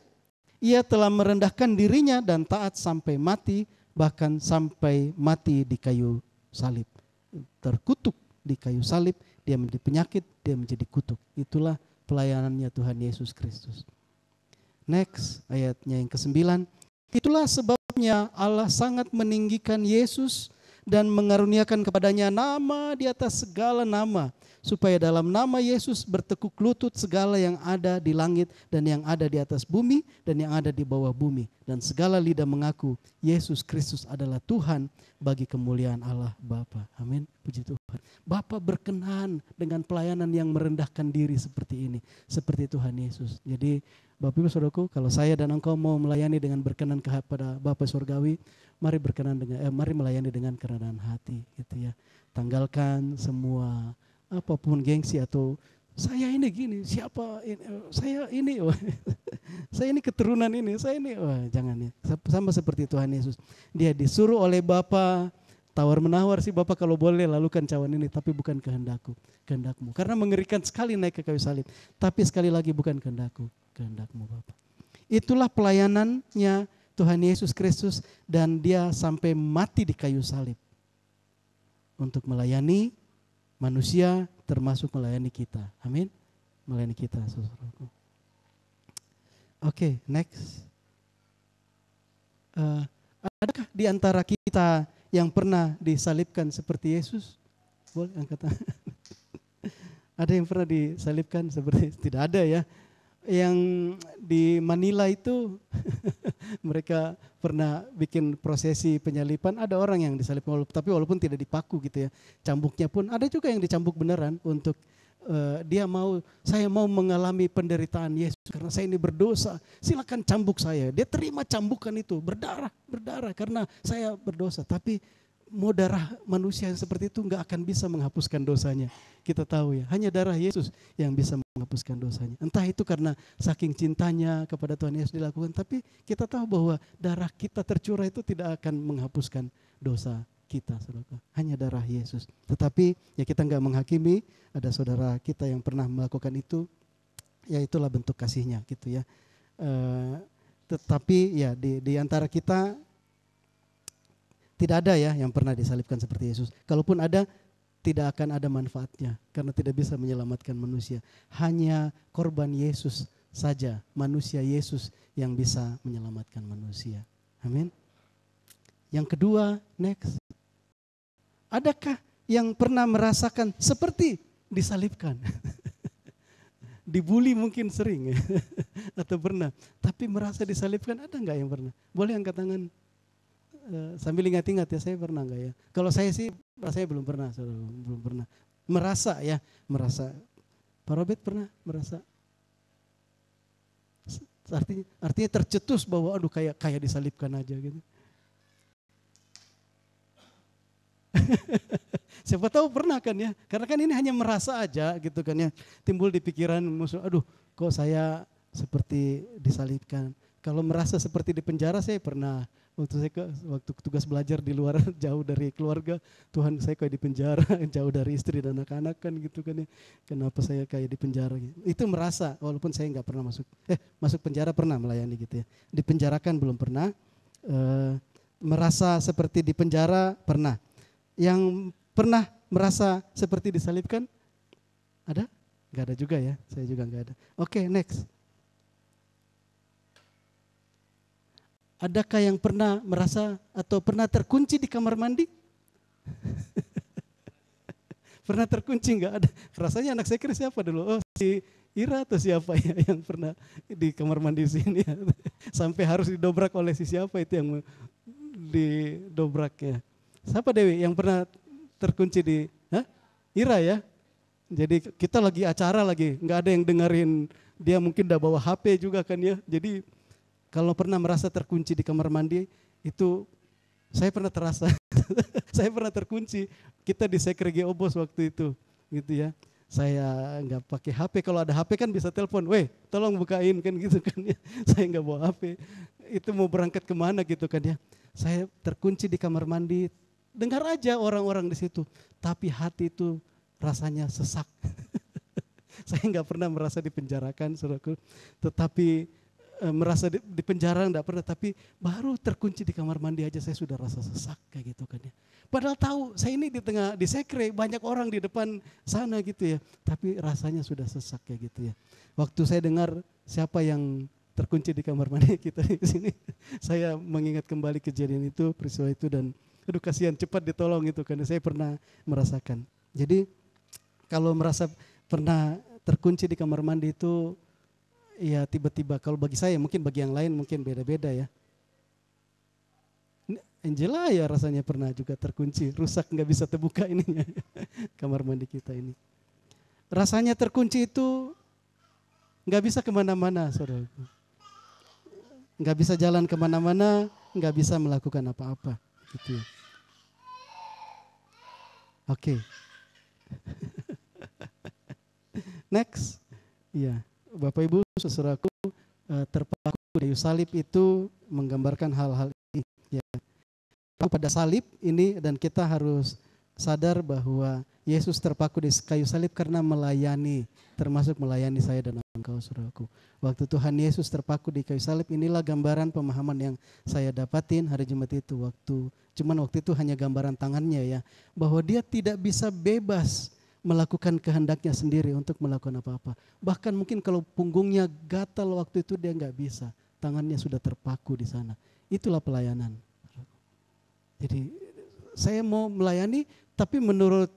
Speaker 3: ia telah merendahkan dirinya dan taat sampai mati, bahkan sampai mati di kayu salib. Terkutuk di kayu salib, dia menjadi penyakit, dia menjadi kutuk. Itulah pelayanannya Tuhan Yesus Kristus. Next, ayatnya yang ke-9. Itulah sebabnya Allah sangat meninggikan Yesus dan mengaruniakan kepadanya nama di atas segala nama, supaya dalam nama Yesus bertekuk lutut segala yang ada di langit dan yang ada di atas bumi dan yang ada di bawah bumi, dan segala lidah mengaku Yesus Kristus adalah Tuhan bagi kemuliaan Allah Bapa. Amin. Puji Tuhan. Bapa berkenan dengan pelayanan yang merendahkan diri seperti ini, seperti Tuhan Yesus. Jadi Bapak Ibu Saudaraku, kalau saya dan engkau mau melayani dengan berkenan kepada Bapa Surgawi, mari melayani dengan kerendahan hati, gitu ya. Tanggalkan semua apapun gengsi atau saya ini gini, siapa ini, saya ini, saya ini keturunan ini, saya ini, jangan ya. Sama seperti Tuhan Yesus, dia disuruh oleh Bapa, tawar-menawar sih Bapa kalau boleh lalukan cawan ini, tapi bukan kehendakmu. Karena mengerikan sekali naik ke kayu salib, tapi sekali lagi bukan kehendakmu Bapa. Itulah pelayanannya Tuhan Yesus Kristus, dan dia sampai mati di kayu salib untuk melayani manusia, termasuk melayani kita. Amin. Melayani kita, saudaraku. Oke, next. Adakah di antara kita yang pernah disalibkan seperti Yesus? Boleh angkat tangan. Ada yang pernah disalibkan seperti? Tidak ada ya. Yang di Manila itu mereka pernah bikin prosesi penyalipan, ada orang yang disalibkan, tapi walaupun tidak dipaku gitu ya, cambuknya pun ada juga yang dicambuk beneran untuk saya mau mengalami penderitaan Yesus karena saya ini berdosa, silakan cambuk saya. Dia terima cambukan itu, berdarah karena saya berdosa, tapi mau darah manusia yang seperti itu nggak akan bisa menghapuskan dosanya. Kita tahu ya, hanya darah Yesus yang bisa menghapuskan dosanya. Entah itu karena saking cintanya kepada Tuhan Yesus dilakukan, tapi kita tahu bahwa darah kita tercurah itu tidak akan menghapuskan dosa kita, saudara. Hanya darah Yesus. Tetapi ya kita nggak menghakimi, ada saudara kita yang pernah melakukan itu, ya itulah bentuk kasihnya gitu ya. Tetapi ya di antara kita tidak ada ya yang pernah disalibkan seperti Yesus. Kalaupun ada, tidak akan ada manfaatnya karena tidak bisa menyelamatkan manusia. Hanya korban Yesus saja, manusia Yesus yang bisa menyelamatkan manusia. Amin. Yang kedua, next. Adakah yang pernah merasakan seperti disalibkan? Dibully mungkin sering atau pernah, tapi merasa disalibkan ada nggak yang pernah? Boleh angkat tangan. Sambil ingat-ingat ya, saya pernah enggak ya? Kalau saya sih rasanya belum pernah, belum pernah. Merasa ya, merasa. Pak Robert pernah merasa? Artinya tercetus bahwa aduh kayak disalibkan aja gitu. Siapa tahu pernah kan ya, karena kan ini hanya merasa aja gitu kan ya. Timbul di pikiran musuh, aduh kok saya seperti disalibkan. Kalau merasa seperti di penjara saya pernah. Waktu tugas belajar di luar jauh dari keluarga, Tuhan saya kayak di penjara, jauh dari istri dan anak-anak kan gitu kan ya. Kenapa saya kayak di penjara gitu. Itu merasa walaupun saya nggak pernah masuk penjara pernah melayani gitu ya. Dipenjarakan belum pernah, merasa seperti di penjara pernah. Yang pernah merasa seperti disalibkan ada? Nggak ada juga ya, saya juga nggak ada. Oke, next. Adakah yang pernah merasa atau pernah terkunci di kamar mandi? Pernah terkunci enggak? Ada. Rasanya anak saya kira siapa dulu? Oh, si Ira atau siapa ya yang pernah di kamar mandi sini ya. Sampai harus didobrak oleh si siapa itu yang didobrak ya. Siapa Dewi yang pernah terkunci di Ira ya? Jadi kita lagi acara lagi, enggak ada yang dengerin, dia mungkin udah bawa HP juga kan ya. Jadi kalau pernah merasa terkunci di kamar mandi, itu saya pernah terasa, saya pernah terkunci. Kita di sekre GO Bos waktu itu, gitu ya. Saya nggak pakai HP, kalau ada HP kan bisa telepon, weh tolong bukain kan gitu kan ya. Saya nggak bawa HP, itu mau berangkat kemana gitu kan ya. Saya terkunci di kamar mandi, dengar aja orang-orang di situ, tapi hati itu rasanya sesak. Saya nggak pernah merasa dipenjarakan, saudaraku, tetapi merasa di penjara enggak pernah, tapi baru terkunci di kamar mandi aja saya sudah rasa sesak kayak gitu kan ya. Padahal tahu saya ini di sekre banyak orang di depan sana gitu ya, tapi rasanya sudah sesak kayak gitu ya. Waktu saya dengar siapa yang terkunci di kamar mandi kita di sini, saya mengingat kembali kejadian itu, peristiwa itu, dan aduh kasihan, cepat ditolong itu kan. Saya pernah merasakan. Jadi kalau merasa pernah terkunci di kamar mandi itu, ya tiba-tiba, kalau bagi saya, mungkin bagi yang lain mungkin beda-beda ya. Angela ya rasanya pernah juga terkunci, rusak nggak bisa terbuka ininya kamar mandi kita ini. Rasanya terkunci itu nggak bisa kemana-mana, saudaraku. Nggak bisa jalan kemana-mana, nggak bisa melakukan apa-apa. Gitu. Oke. Next, iya. Bapak Ibu, saudaraku, terpaku di kayu salib itu menggambarkan hal-hal ini. Ya. Pada salib ini, dan kita harus sadar bahwa Yesus terpaku di kayu salib karena melayani, termasuk melayani saya dan engkau, saudaraku. Waktu Tuhan Yesus terpaku di kayu salib, inilah gambaran pemahaman yang saya dapatin hari Jumat itu. Cuman waktu itu hanya gambaran tangannya ya, bahwa dia tidak bisa bebas melakukan kehendaknya sendiri untuk melakukan apa-apa. Bahkan mungkin kalau punggungnya gatal waktu itu dia nggak bisa, tangannya sudah terpaku di sana. Itulah pelayanan. Jadi saya mau melayani tapi menurut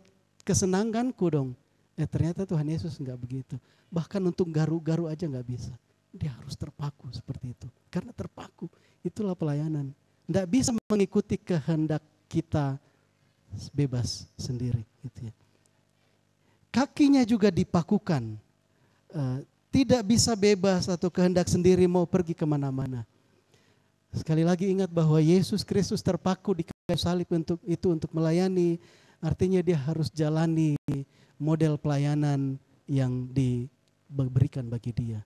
Speaker 3: kesenanganku dong. Ternyata Tuhan Yesus nggak begitu. Bahkan untuk garu-garu aja nggak bisa. Dia harus terpaku seperti itu. Karena terpaku, itulah pelayanan. Nggak bisa mengikuti kehendak kita bebas sendiri. Gitu ya. Kakinya juga dipakukan, tidak bisa bebas atau kehendak sendiri mau pergi kemana-mana. Sekali lagi ingat bahwa Yesus Kristus terpaku di kayu salib untuk melayani, artinya dia harus jalani model pelayanan yang diberikan bagi dia.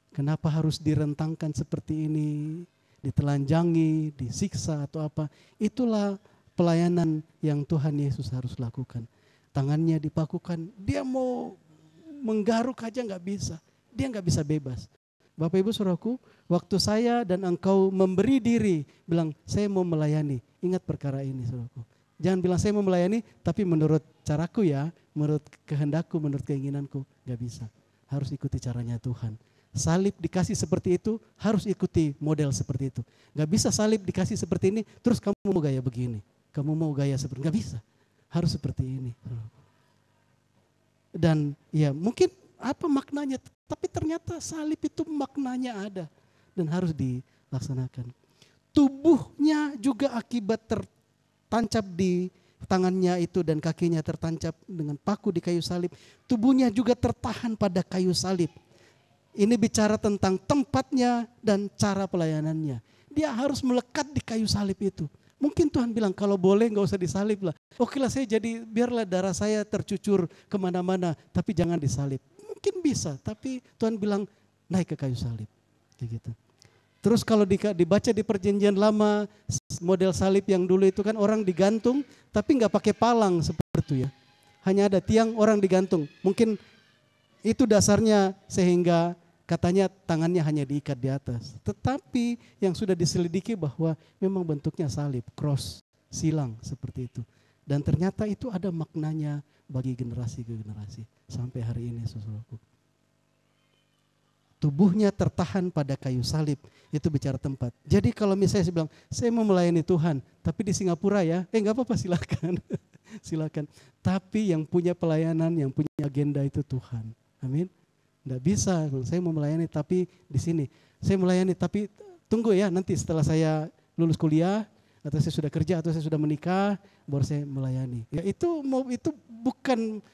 Speaker 3: Kenapa harus direntangkan seperti ini, ditelanjangi, disiksa atau apa? Itulah pelayanan yang Tuhan Yesus harus lakukan. Tangannya dipakukan, dia mau menggaruk aja nggak bisa, dia nggak bisa bebas. Bapak Ibu saudaraku, waktu saya dan engkau memberi diri, bilang saya mau melayani, ingat perkara ini saudaraku. Jangan bilang saya mau melayani tapi menurut caraku ya, menurut kehendakku, menurut keinginanku. Gak bisa. Harus ikuti caranya Tuhan. Salib dikasih seperti itu, harus ikuti model seperti itu. Gak bisa salib dikasih seperti ini, terus kamu mau gaya begini. Kamu mau gaya seperti ini. Gak bisa. Harus seperti ini. Dan ya mungkin apa maknanya, tapi ternyata salib itu maknanya ada. Dan harus dilaksanakan. Tubuhnya juga akibat tertancap di tangannya itu dan kakinya tertancap dengan paku di kayu salib. Tubuhnya juga tertahan pada kayu salib. Ini bicara tentang tempatnya dan cara pelayanannya. Dia harus melekat di kayu salib itu. Mungkin Tuhan bilang kalau boleh gak usah disalib lah. Oke lah saya jadi biarlah darah saya tercucur kemana-mana tapi jangan disalib. Mungkin bisa tapi Tuhan bilang naik ke kayu salib. Kayak gitu. Terus kalau dibaca di perjanjian lama model salib yang dulu itu kan orang digantung tapi gak pakai palang seperti itu ya. Hanya ada tiang orang digantung. Mungkin itu dasarnya sehingga katanya tangannya hanya diikat di atas. Tetapi yang sudah diselidiki bahwa memang bentuknya salib, cross, silang seperti itu. Dan ternyata itu ada maknanya bagi generasi ke generasi. Sampai hari ini saudaraku. Tubuhnya tertahan pada kayu salib, itu bicara tempat. Jadi kalau misalnya saya bilang, saya mau melayani Tuhan, tapi di Singapura ya, gak apa-apa silakan. Silakan. Tapi yang punya pelayanan, yang punya agenda itu Tuhan. Amin. Nggak bisa, saya mau melayani tapi di sini. Saya melayani tapi tunggu ya nanti setelah saya lulus kuliah atau saya sudah kerja atau saya sudah menikah baru saya melayani. Ya itu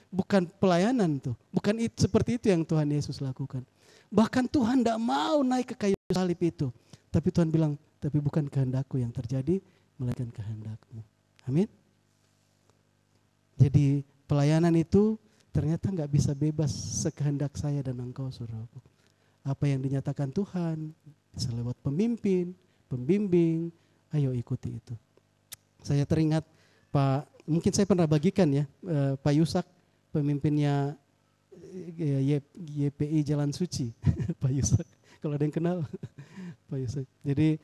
Speaker 3: bukan pelayanan tuh. Bukan seperti itu yang Tuhan Yesus lakukan. Bahkan Tuhan tidak mau naik ke kayu salib itu. Tapi Tuhan bilang, tapi bukan kehendakku yang terjadi, melainkan kehendakmu. Amin. Jadi pelayanan itu ternyata nggak bisa bebas sekehendak saya dan engkau saudaraku. Apa yang dinyatakan Tuhan, bisa lewat pemimpin, pembimbing, ayo ikuti itu. Saya teringat mungkin saya pernah bagikan ya, Pak Yusak, pemimpinnya YPI Jalan Suci, Pak Yusak, kalau ada yang kenal, Pak Yusak. Jadi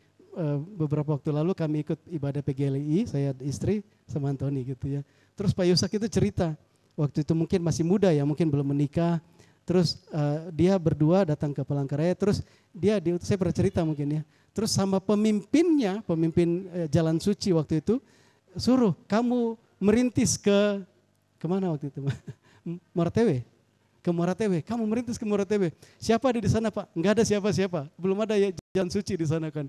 Speaker 3: beberapa waktu lalu kami ikut ibadah PGLI, saya istri sama Antoni gitu ya. Terus Pak Yusak itu cerita, waktu itu mungkin masih muda ya, mungkin belum menikah. Terus dia berdua datang ke Palangkaraya. Terus saya pernah cerita mungkin ya. Terus sama pemimpinnya, pemimpin Jalan Suci waktu itu, suruh kamu merintis kemana waktu itu? Moratewe. Ke Moratewe. Kamu merintis ke Moratewe. Siapa ada di sana Pak? Enggak ada siapa-siapa. Belum ada ya Jalan Suci di sana kan.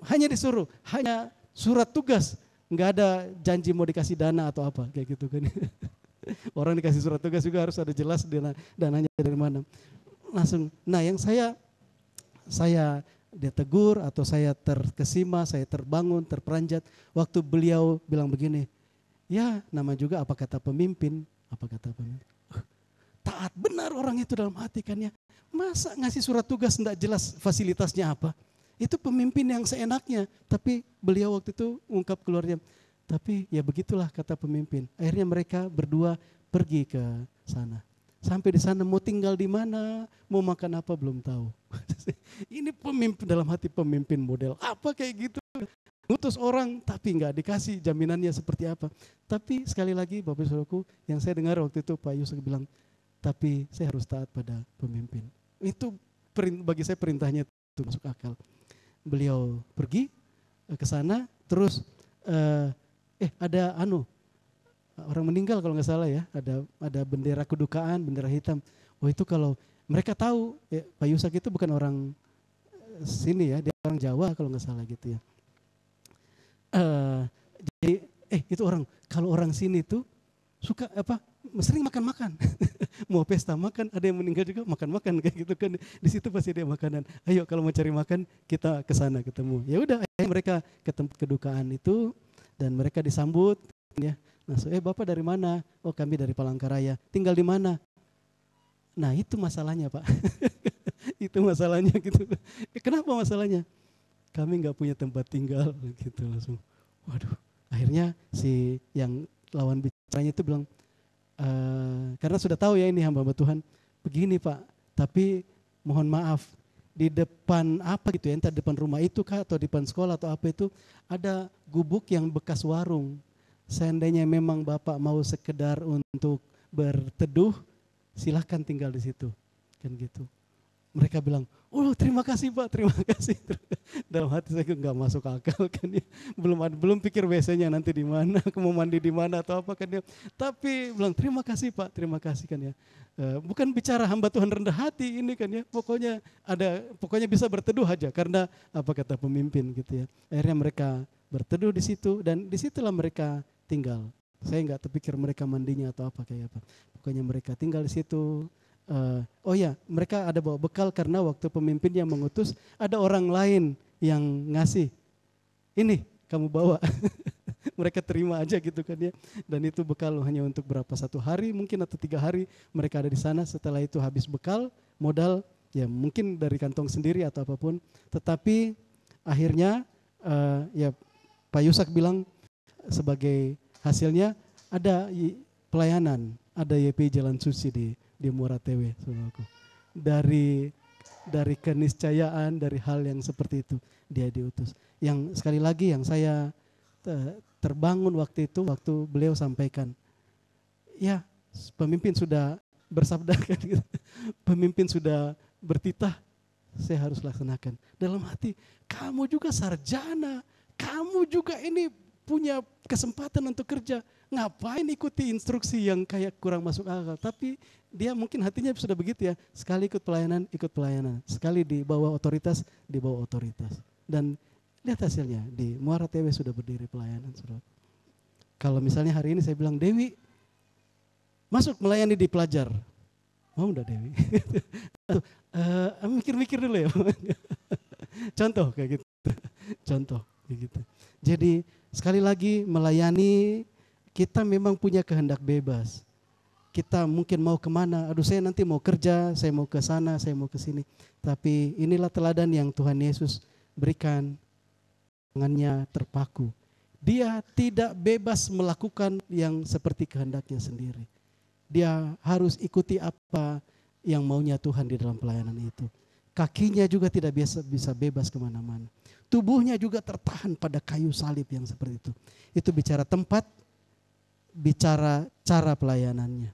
Speaker 3: Hanya disuruh, hanya surat tugas. Nggak ada janji mau dikasih dana atau apa kayak gitu kan. Orang dikasih surat tugas juga harus ada jelas dananya dari mana. Langsung, nah yang saya ditegur atau saya terkesima, saya terbangun, terperanjat waktu beliau bilang begini, ya nama juga apa kata pemimpin. Taat benar orang itu dalam hati kan ya. Masa ngasih surat tugas enggak jelas fasilitasnya apa. Itu pemimpin yang seenaknya, tapi beliau waktu itu ungkap keluarnya. Tapi ya begitulah kata pemimpin. Akhirnya mereka berdua pergi ke sana. Sampai di sana mau tinggal di mana, mau makan apa belum tahu. Ini pemimpin dalam hati pemimpin model apa kayak gitu. Ngutus orang tapi nggak dikasih jaminannya seperti apa. Tapi sekali lagi Bapak Saudaraku, yang saya dengar waktu itu Pak Yusuf bilang, tapi saya harus taat pada pemimpin. Itu bagi saya perintahnya itu masuk akal. Beliau pergi ke sana, terus ada orang meninggal kalau nggak salah ya, ada bendera kedukaan, bendera hitam. Oh itu kalau mereka tahu Pak Yusak itu bukan orang sini ya, dia orang Jawa kalau nggak salah gitu ya. Jadi itu kalau orang sini tuh suka sering makan-makan. Mau pesta makan, ada yang meninggal juga makan-makan kayak gitu kan. Di situ pasti ada makanan. Ayo kalau mau cari makan kita ke sana ketemu. Ya udah mereka ke tempat kedukaan itu dan mereka disambut ya. Nah, Bapak dari mana? Oh, kami dari Palangkaraya. Tinggal di mana? Nah, itu masalahnya, Pak. Itu masalahnya gitu. Kenapa masalahnya? Kami nggak punya tempat tinggal gitu langsung. Waduh, akhirnya si yang lawan bicaranya itu bilang, karena sudah tahu ya ini hamba Tuhan, begini Pak, tapi mohon maaf, di depan apa gitu ya, entah depan rumah itu kah atau depan sekolah atau apa itu, ada gubuk yang bekas warung. Seandainya memang Bapak mau sekedar untuk berteduh, silahkan tinggal di situ, kan gitu. Mereka bilang, oh terima kasih Pak, terima kasih. Dalam hati saya nggak masuk akal kan ya. Belum pikir WC-nya nanti di mana, aku mau mandi di mana atau apa kan ya. Tapi bilang terima kasih Pak, terima kasih kan ya. Bukan bicara hamba Tuhan rendah hati ini kan ya. Pokoknya bisa berteduh aja karena apa kata pemimpin gitu ya. Akhirnya mereka berteduh di situ dan disitulah mereka tinggal. Saya nggak terpikir mereka mandinya atau apa kayak apa. Pokoknya mereka tinggal di situ. Mereka ada bawa bekal karena waktu pemimpin yang mengutus ada orang lain yang ngasih, ini kamu bawa. Mereka terima aja gitu kan ya. Dan itu bekal hanya untuk berapa, 1 hari mungkin atau 3 hari mereka ada di sana. Setelah itu habis bekal, modal ya mungkin dari kantong sendiri atau apapun. Tetapi akhirnya Pak Yusak bilang sebagai hasilnya ada pelayanan, ada YP Jalan Suci di Muara Tewe, saudaraku. Dari keniscayaan, dari hal yang seperti itu dia diutus. Yang sekali lagi yang saya terbangun waktu itu, waktu beliau sampaikan, ya pemimpin sudah bersabda kan gitu. Pemimpin sudah bertitah, saya harus laksanakan. Dalam hati, kamu juga sarjana, kamu juga ini punya kesempatan untuk kerja, ngapain ikuti instruksi yang kayak kurang masuk akal. Tapi dia mungkin hatinya sudah begitu ya, sekali ikut pelayanan, sekali di bawah otoritas, dan lihat hasilnya, di Muara Tewe sudah berdiri pelayanan. Saudara. Kalau misalnya hari ini saya bilang, Dewi masuk melayani di Pelajar, mau enggak Dewi? Mikir-mikir dulu ya. Contoh kayak gitu. Jadi sekali lagi melayani, kita memang punya kehendak bebas. Kita mungkin mau kemana, aduh saya nanti mau kerja, saya mau ke sana, saya mau ke sini. Tapi inilah teladan yang Tuhan Yesus berikan, tangannya terpaku. Dia tidak bebas melakukan yang seperti kehendaknya sendiri. Dia harus ikuti apa yang maunya Tuhan di dalam pelayanan itu. Kakinya juga tidak bisa bebas kemana-mana. Tubuhnya juga tertahan pada kayu salib yang seperti itu. Itu bicara tempat, bicara cara pelayanannya.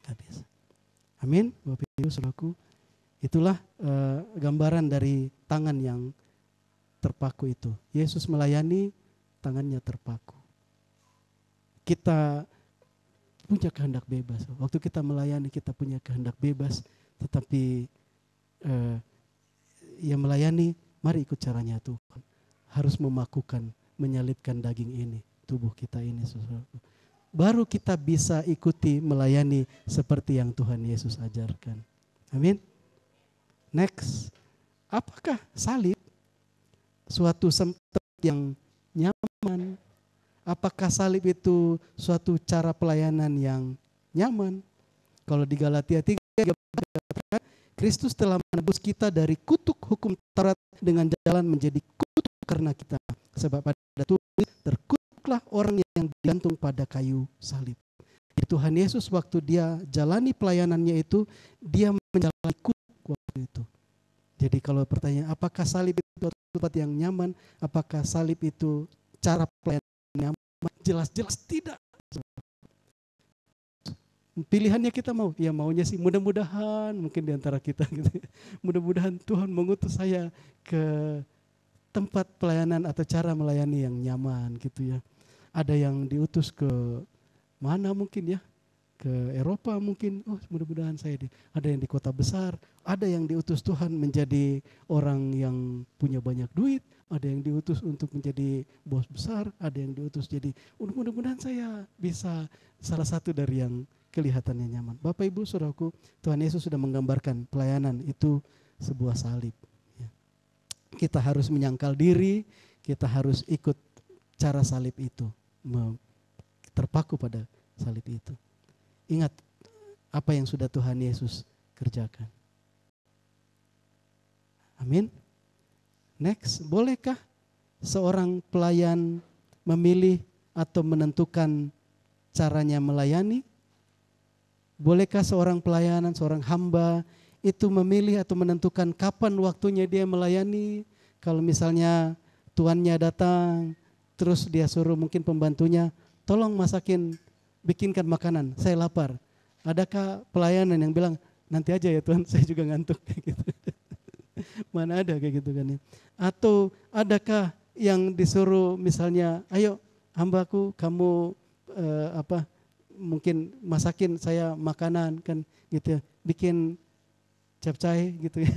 Speaker 3: Gak bisa. Amin, Bapak Ibu Saudaraku. Itulah gambaran dari tangan yang terpaku itu. Yesus melayani, tangannya terpaku. Kita punya kehendak bebas. Waktu kita melayani, kita punya kehendak bebas. Tetapi yang melayani, mari ikut caranya Tuhan. Harus memakukan, menyalibkan daging ini, tubuh kita ini, saudaraku. Baru kita bisa ikuti melayani seperti yang Tuhan Yesus ajarkan. Amin. Next, apakah salib suatu tempat yang nyaman? Apakah salib itu suatu cara pelayanan yang nyaman? Kalau di Galatia 3 Kristus telah menebus kita dari kutuk hukum Taurat dengan jalan menjadi kutuk karena kita. Sebab pada tulis terkutuklah orang yang digantung pada kayu salib. Tuhan Yesus waktu dia jalani pelayanannya itu, dia menjalani kutuk waktu itu. Jadi kalau pertanyaan apakah salib itu tempat yang nyaman, apakah salib itu cara pelayanan yang nyaman? Jelas-jelas tidak. Pilihannya kita mau, ya maunya sih mudah-mudahan mungkin diantara kita gitu. Mudah-mudahan Tuhan mengutus saya ke tempat pelayanan atau cara melayani yang nyaman gitu ya. Ada yang diutus ke mana mungkin ya, ke Eropa mungkin, oh mudah-mudahan saya ada yang di kota besar, ada yang diutus Tuhan menjadi orang yang punya banyak duit, ada yang diutus untuk menjadi bos besar, ada yang diutus jadi, mudah-mudahan saya bisa salah satu dari yang kelihatannya nyaman. Bapak Ibu Saudaraku, Tuhan Yesus sudah menggambarkan pelayanan itu sebuah salib. Ya. Kita harus menyangkal diri, kita harus ikut cara salib itu, terpaku pada salib itu. Ingat apa yang sudah Tuhan Yesus kerjakan. Amin. Next, bolehkah seorang pelayan memilih atau menentukan caranya melayani? Bolehkah seorang pelayanan, seorang hamba itu memilih atau menentukan kapan waktunya dia melayani. Kalau misalnya tuannya datang, terus dia suruh mungkin pembantunya, tolong masakin, bikinkan makanan, saya lapar. Adakah pelayanan yang bilang, nanti aja ya Tuhan, saya juga ngantuk kayak gitu. Mana ada kayak gitu kan ya. Atau adakah yang disuruh misalnya, ayo hambaku kamu mungkin masakin saya makanan kan gitu ya, bikin capcay gitu ya.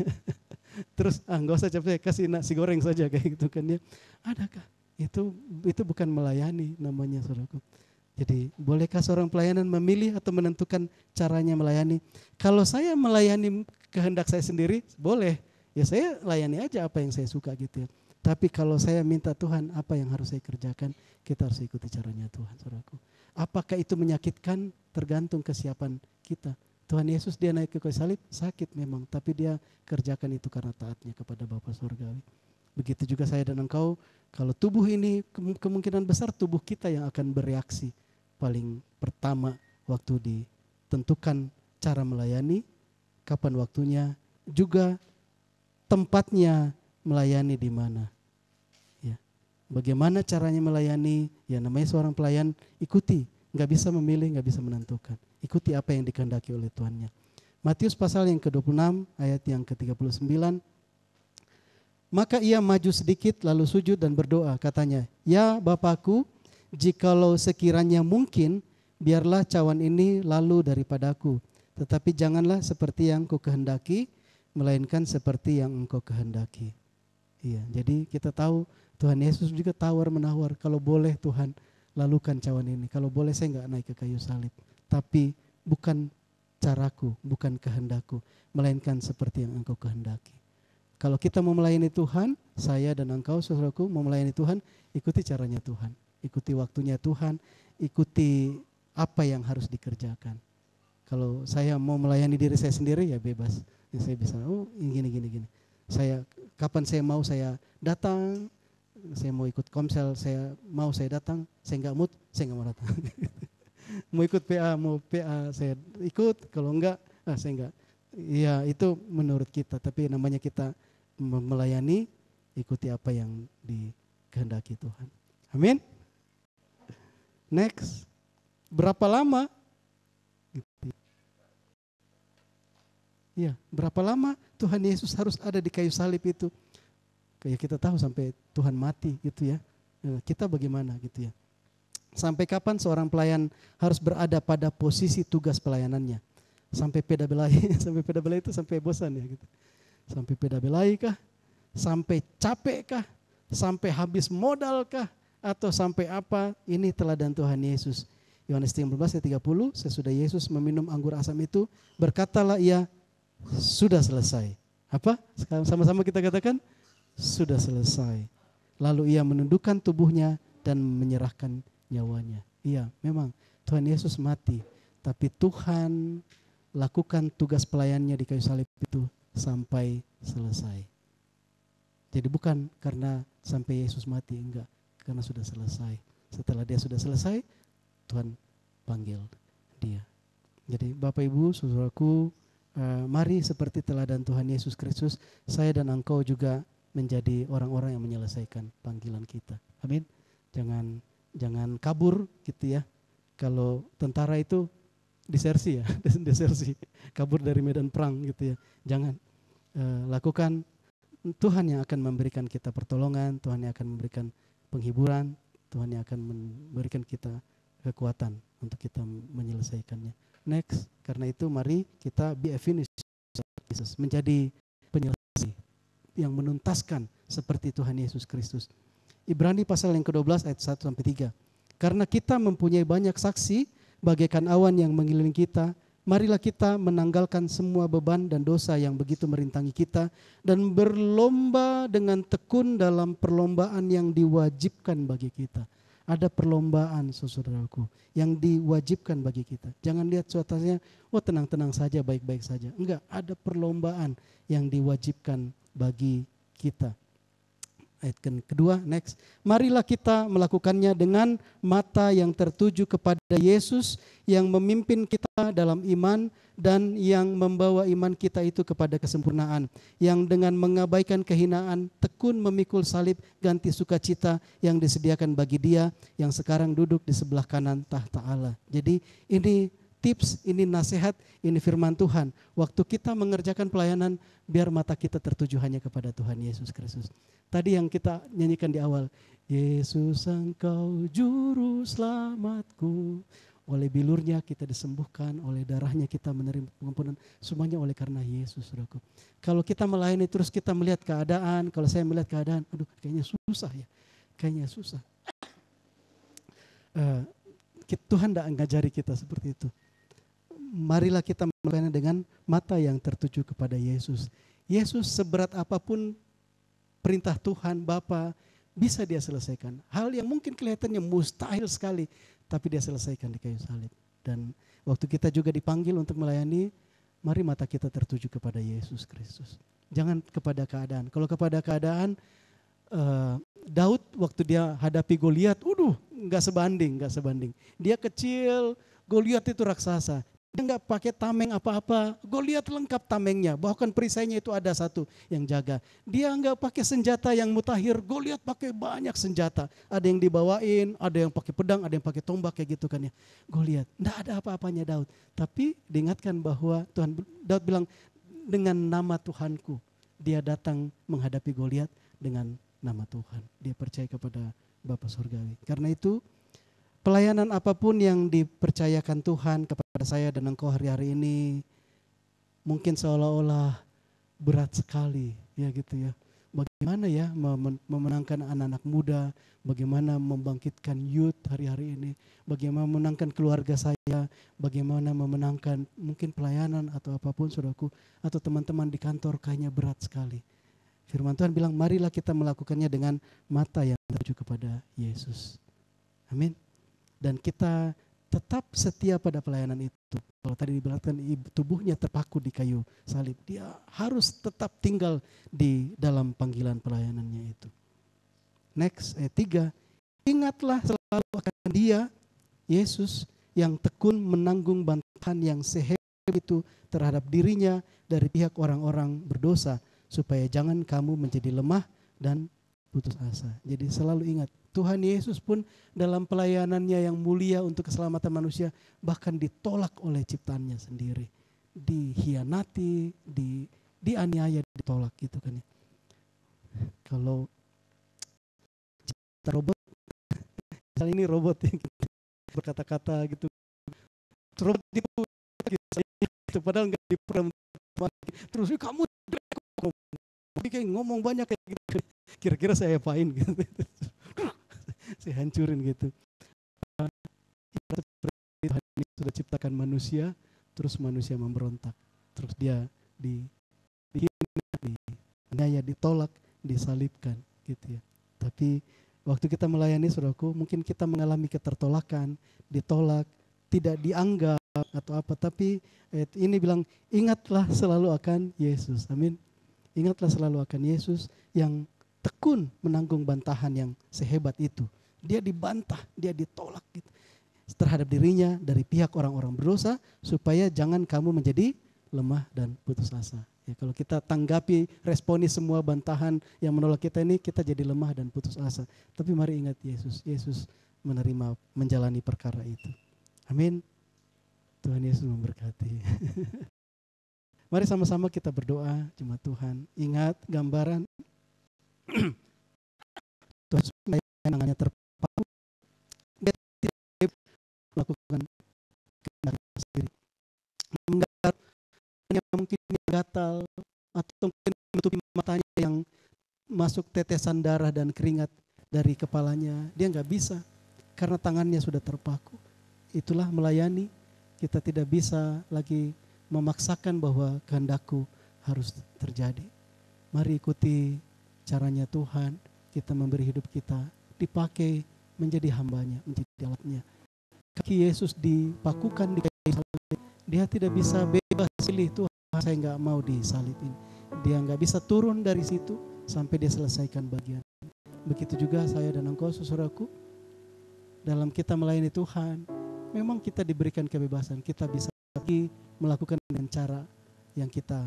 Speaker 3: Terus nggak usah capcay, kasih nasi goreng saja kayak gitu kan ya. Adakah itu bukan melayani namanya saudaraku. Jadi bolehkah seorang pelayanan memilih atau menentukan caranya melayani? Kalau saya melayani kehendak saya sendiri boleh, ya saya layani aja apa yang saya suka gitu ya. Tapi kalau saya minta Tuhan apa yang harus saya kerjakan, kita harus ikuti caranya Tuhan saudaraku. Apakah itu menyakitkan? Tergantung kesiapan kita. Tuhan Yesus dia naik ke kayu salib sakit memang, tapi dia kerjakan itu karena taatnya kepada Bapa Surgawi. Begitu juga saya dan engkau, kalau tubuh ini kemungkinan besar tubuh kita yang akan bereaksi. Paling pertama waktu ditentukan cara melayani, kapan waktunya, juga tempatnya melayani di mana. Ya. Bagaimana caranya melayani, ya namanya seorang pelayan ikuti, nggak bisa memilih, nggak bisa menentukan. Ikuti apa yang dikehendaki oleh Tuhannya. Matius pasal yang ke-26 ayat yang ke-39. Maka ia maju sedikit lalu sujud dan berdoa, katanya, ya Bapakku, jikalau sekiranya mungkin, biarlah cawan ini lalu daripadaku. Tetapi janganlah seperti yang kau kehendaki, melainkan seperti yang engkau kehendaki. Iya, jadi kita tahu Tuhan Yesus juga tawar-menawar, kalau boleh Tuhan lalukan cawan ini. Kalau boleh saya enggak naik ke kayu salib. Tapi bukan caraku, bukan kehendakku, melainkan seperti yang engkau kehendaki. Kalau kita mau melayani Tuhan, saya dan engkau saudaraku mau melayani Tuhan, ikuti caranya Tuhan. Ikuti waktunya Tuhan, ikuti apa yang harus dikerjakan. Kalau saya mau melayani diri saya sendiri ya bebas. Ya saya bisa, gini. Kapan saya mau saya datang, saya mau ikut komsel, saya datang, saya enggak mood, saya enggak mau datang. Mau ikut PA saya ikut, kalau enggak, saya enggak. Ya itu menurut kita, tapi namanya kita melayani, ikuti apa yang dikehendaki Tuhan. Amin. Next, berapa lama? Ya, berapa lama Tuhan Yesus harus ada di kayu salib itu? Kayak kita tahu sampai Tuhan mati gitu ya. Kita bagaimana gitu ya? Sampai kapan seorang pelayan harus berada pada posisi tugas pelayanannya? Sampai peda belai, sampai peda belai itu sampai bosan ya gitu. Sampai peda belai kah? Sampai capek kah? Sampai habis modal kah? Atau sampai apa? Ini teladan Tuhan Yesus. Yohanes 13 ayat 30, sesudah Yesus meminum anggur asam itu, berkatalah ia, sudah selesai. Apa? Sama-sama kita katakan, sudah selesai. Lalu ia menundukkan tubuhnya dan menyerahkan nyawanya. Iya, memang Tuhan Yesus mati, tapi Tuhan lakukan tugas pelayannya di kayu salib itu sampai selesai. Jadi bukan karena sampai Yesus mati, enggak, karena sudah selesai. Setelah dia sudah selesai, Tuhan panggil dia. Jadi Bapak Ibu, saudaraku, mari seperti teladan Tuhan Yesus Kristus, saya dan engkau juga menjadi orang-orang yang menyelesaikan panggilan kita. Amin. Jangan kabur gitu ya. Kalau tentara itu desersi ya, desersi, kabur dari medan perang gitu ya. Jangan, lakukan. Tuhan yang akan memberikan kita pertolongan, Tuhan yang akan memberikan penghiburan, Tuhan yang akan memberikan kita kekuatan untuk kita menyelesaikannya. Next, karena itu mari kita be a finisher, menjadi penyelesai yang menuntaskan seperti Tuhan Yesus Kristus. Ibrani pasal yang ke-12 ayat 1-3. Karena kita mempunyai banyak saksi bagaikan awan yang mengelilingi kita, marilah kita menanggalkan semua beban dan dosa yang begitu merintangi kita dan berlomba dengan tekun dalam perlombaan yang diwajibkan bagi kita. Ada perlombaan saudaraku yang diwajibkan bagi kita. Jangan lihat suasananya, tenang-tenang saja, baik-baik saja. Enggak, ada perlombaan yang diwajibkan bagi kita. Ayat kedua, next. Marilah kita melakukannya dengan mata yang tertuju kepada Yesus yang memimpin kita dalam iman dan yang membawa iman kita itu kepada kesempurnaan. Yang dengan mengabaikan kehinaan tekun memikul salib ganti sukacita yang disediakan bagi Dia yang sekarang duduk di sebelah kanan tahta Allah. Jadi ini tips, ini nasihat, ini firman Tuhan. Waktu kita mengerjakan pelayanan, biar mata kita tertuju hanya kepada Tuhan Yesus Kristus. Tadi yang kita nyanyikan di awal, Yesus Engkau juru selamatku. Oleh bilurnya kita disembuhkan, oleh darahnya kita menerima pengampunan. Semuanya oleh karena Yesus, saudaraku. Kalau kita melayani terus kita melihat keadaan, kalau saya melihat keadaan, aduh kayaknya susah ya. Kayaknya susah. Tuhan tidak ngajari kita seperti itu. Marilah kita melakukannya dengan mata yang tertuju kepada Yesus. Yesus seberat apapun perintah Tuhan, Bapa, bisa Dia selesaikan. Hal yang mungkin kelihatannya mustahil sekali, tapi Dia selesaikan di kayu salib. Dan waktu kita juga dipanggil untuk melayani, mari mata kita tertuju kepada Yesus Kristus. Jangan kepada keadaan. Kalau kepada keadaan, Daud waktu dia hadapi Goliat, nggak sebanding. Dia kecil, Goliat itu raksasa. Dia nggak pakai tameng apa-apa. Goliat lengkap tamengnya. Bahkan perisainya itu ada satu yang jaga. Dia nggak pakai senjata yang mutakhir. Goliat pakai banyak senjata. Ada yang dibawain, ada yang pakai pedang, ada yang pakai tombak kayak gitu kan ya. Goliat, nggak ada apa-apanya Daud. Tapi diingatkan bahwa Daud bilang dengan nama Tuhanku. Dia datang menghadapi Goliat dengan nama Tuhan. Dia percaya kepada Bapa Surgawi. Karena itu pelayanan apapun yang dipercayakan Tuhan kepada saya dan engkau hari-hari ini mungkin seolah-olah berat sekali ya gitu ya. Bagaimana ya memenangkan anak-anak muda, bagaimana membangkitkan youth hari-hari ini, bagaimana memenangkan keluarga saya, bagaimana memenangkan mungkin pelayanan atau apapun saudaraku, atau teman-teman di kantor kayaknya berat sekali. Firman Tuhan bilang marilah kita melakukannya dengan mata yang tertuju kepada Yesus. Amin. Dan kita tetap setia pada pelayanan itu. Kalau tadi dibilangkan tubuhnya terpaku di kayu salib, dia harus tetap tinggal di dalam panggilan pelayanannya itu. Next, ayat 3. Ingatlah selalu akan Dia, Yesus, yang tekun menanggung bantahan yang sehebat itu terhadap dirinya dari pihak orang-orang berdosa, supaya jangan kamu menjadi lemah dan putus asa. Jadi selalu ingat, Tuhan Yesus pun dalam pelayanannya yang mulia untuk keselamatan manusia bahkan ditolak oleh ciptaannya sendiri. Dihianati, dianiaya, ditolak gitu kan ya. Kalau robot, misalnya ini robot yang berkata-kata gitu. Robot itu padahal nggak diprogram. Terus kamu kayak ngomong banyak kayak gitu. Kira-kira saya apain gitu. Saya hancurin gitu. Tuhan sudah ciptakan manusia, terus manusia memberontak. Terus dia dihina, ditolak, disalibkan gitu ya. Tapi waktu kita melayani saudaraku, mungkin kita mengalami ketertolakan, ditolak, tidak dianggap atau apa. Tapi ini bilang ingatlah selalu akan Yesus. Amin. Ingatlah selalu akan Yesus yang tekun menanggung bantahan yang sehebat itu. Dia dibantah, dia ditolak gitu, terhadap dirinya dari pihak orang-orang berdosa, supaya jangan kamu menjadi lemah dan putus asa. Ya, kalau kita tanggapi, responi semua bantahan yang menolak kita ini, kita jadi lemah dan putus asa. Tapi mari ingat Yesus. Yesus menerima, menjalani perkara itu. Amin. Tuhan Yesus memberkati. Mari sama-sama kita berdoa, jemaat Tuhan. Ingat gambaran Tuhan supaya tangannya terpaku, dia tidak melakukan kehendak sendiri. Menggarap yang mungkin gatal atau mungkin menutupi matanya yang masuk tetesan darah dan keringat dari kepalanya, dia nggak bisa karena tangannya sudah terpaku. Itulah melayani, kita tidak bisa lagi memaksakan bahwa kehendakku harus terjadi. Mari ikuti caranya Tuhan, kita memberi hidup kita, dipakai menjadi hambanya, menjadi alatnya. Kaki Yesus dipakukan di kayu salib, dia tidak bisa bebas pilih, Tuhan saya nggak mau disalib ini. Dia nggak bisa turun dari situ sampai dia selesaikan bagian. Begitu juga saya dan engkau saudaraku, dalam kita melayani Tuhan, memang kita diberikan kebebasan. Kita bisa melakukan dengan cara yang kita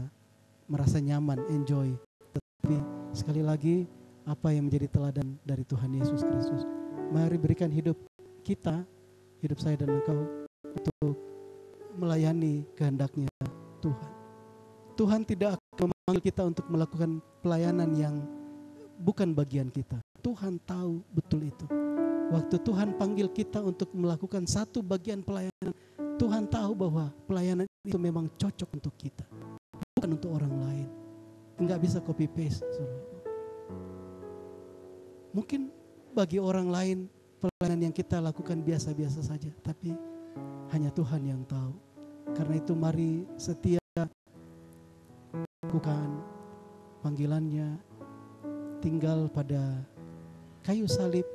Speaker 3: merasa nyaman, enjoy. Tetapi sekali lagi, apa yang menjadi teladan dari Tuhan Yesus Kristus? Mari berikan hidup kita, hidup saya dan engkau, untuk melayani kehendaknya Tuhan. Tuhan tidak akan memanggil kita untuk melakukan pelayanan yang bukan bagian kita. Tuhan tahu betul itu. Waktu Tuhan panggil kita untuk melakukan satu bagian pelayanan, Tuhan tahu bahwa pelayanan itu memang cocok untuk kita, bukan untuk orang lain. Enggak bisa copy paste. Mungkin bagi orang lain pelayanan yang kita lakukan biasa-biasa saja, tapi hanya Tuhan yang tahu. Karena itu mari setia lakukan panggilannya, tinggal pada kayu salib,